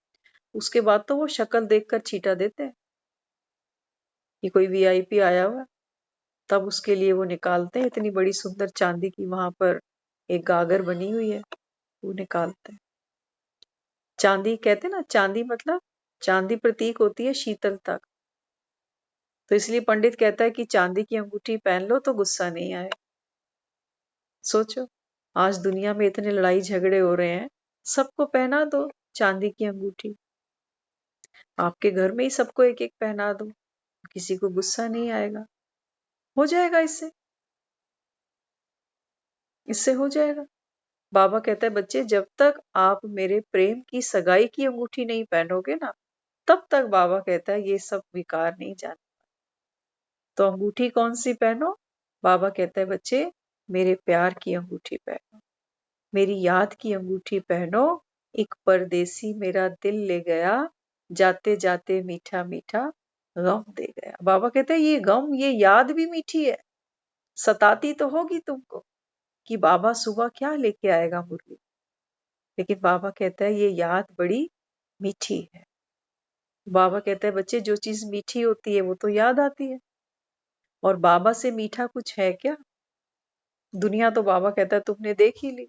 Speaker 3: उसके बाद तो वो शक्ल देखकर छीटा देते हैं कि कोई वीआईपी आया हुआ, तब उसके लिए वो निकालते हैं। इतनी बड़ी सुंदर चांदी की वहां पर एक गागर बनी हुई है, वो निकालते हैं। चांदी कहते हैं ना, चांदी मतलब चांदी प्रतीक होती है शीतलता का। तो इसलिए पंडित कहता है कि चांदी की अंगूठी पहन लो तो गुस्सा नहीं आए। सोचो, आज दुनिया में इतने लड़ाई झगड़े हो रहे हैं, सबको पहना दो चांदी की अंगूठी। आपके घर में ही सबको एक एक पहना दो, किसी को गुस्सा नहीं आएगा। हो जाएगा इससे, इससे हो जाएगा। बाबा कहता है बच्चे जब तक आप मेरे प्रेम की सगाई की अंगूठी नहीं पहनोगे ना, तब तक बाबा कहता है ये सब विकार नहीं जाने। तो अंगूठी कौन सी पहनो? बाबा कहता है बच्चे मेरे प्यार की अंगूठी पहनो, मेरी याद की अंगूठी पहनो। एक परदेसी मेरा दिल ले गया, जाते जाते मीठा मीठा गम दे गया। बाबा कहते हैं ये गम, ये याद भी मीठी है। सताती तो होगी तुमको कि बाबा सुबह क्या लेके आएगा मुरली, लेकिन बाबा कहता है ये याद बड़ी मीठी है। बाबा कहता है बच्चे जो चीज मीठी होती है वो तो याद आती है, और बाबा से मीठा कुछ है क्या? दुनिया तो बाबा कहता है तुमने देख ही ली।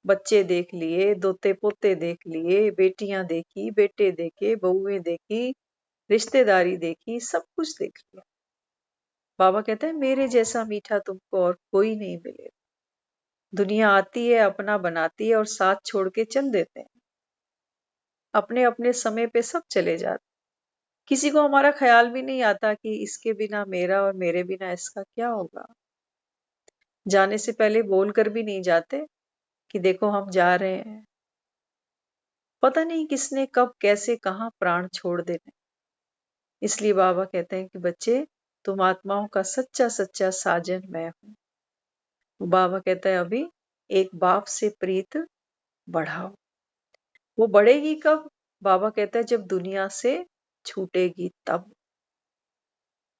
Speaker 3: बच्चे देख लिए, दोते पोते देख लिए, बेटियां देखी, बेटे देखे, बहुएं देखी, रिश्तेदारी देखी, सब कुछ देख लिया। बाबा कहता है मेरे जैसा मीठा तुमको और कोई नहीं मिलेगा। दुनिया आती है, अपना बनाती है और साथ छोड़ के चल देते हैं। अपने अपने समय पे सब चले जाते। किसी को हमारा ख्याल भी नहीं आता कि इसके बिना मेरा और मेरे बिना इसका क्या होगा। जाने से पहले बोल कर भी नहीं जाते कि देखो हम जा रहे हैं। पता नहीं किसने कब कैसे कहां प्राण छोड़ देने। इसलिए बाबा कहते हैं कि बच्चे तुम आत्माओं का सच्चा सच्चा साजन मैं हूं। बाबा कहता है अभी एक बाप से प्रीत बढ़ाओ। वो बढ़ेगी कब? बाबा कहता है जब दुनिया से छूटेगी तब।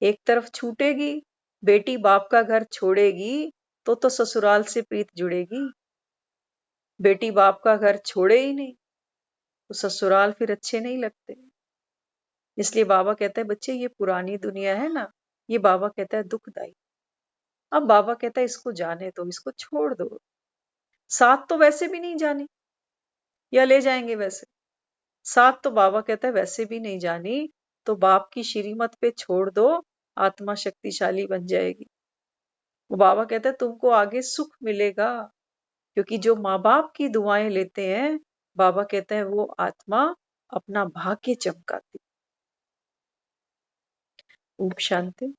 Speaker 3: एक तरफ छूटेगी, बेटी बाप का घर छोड़ेगी तो ससुराल से प्रीत जुड़ेगी। बेटी बाप का घर छोड़े ही नहीं तो ससुराल फिर अच्छे नहीं लगते। इसलिए बाबा कहता है बच्चे ये पुरानी दुनिया है ना, ये बाबा कहता है दुखदाई। अब बाबा कहता है इसको जाने दो, इसको छोड़ दो। साथ तो वैसे भी नहीं जाने, या ले जाएंगे वैसे? साथ तो बाबा कहता है वैसे भी नहीं जानी, तो बाप की श्रीमत पे छोड़ दो, आत्मा शक्तिशाली बन जाएगी। वो बाबा कहता है तुमको आगे सुख मिलेगा, क्योंकि जो माँ बाप की दुआएं लेते हैं, बाबा कहता है वो आत्मा अपना भाग्य चमकाती। ओम शांति।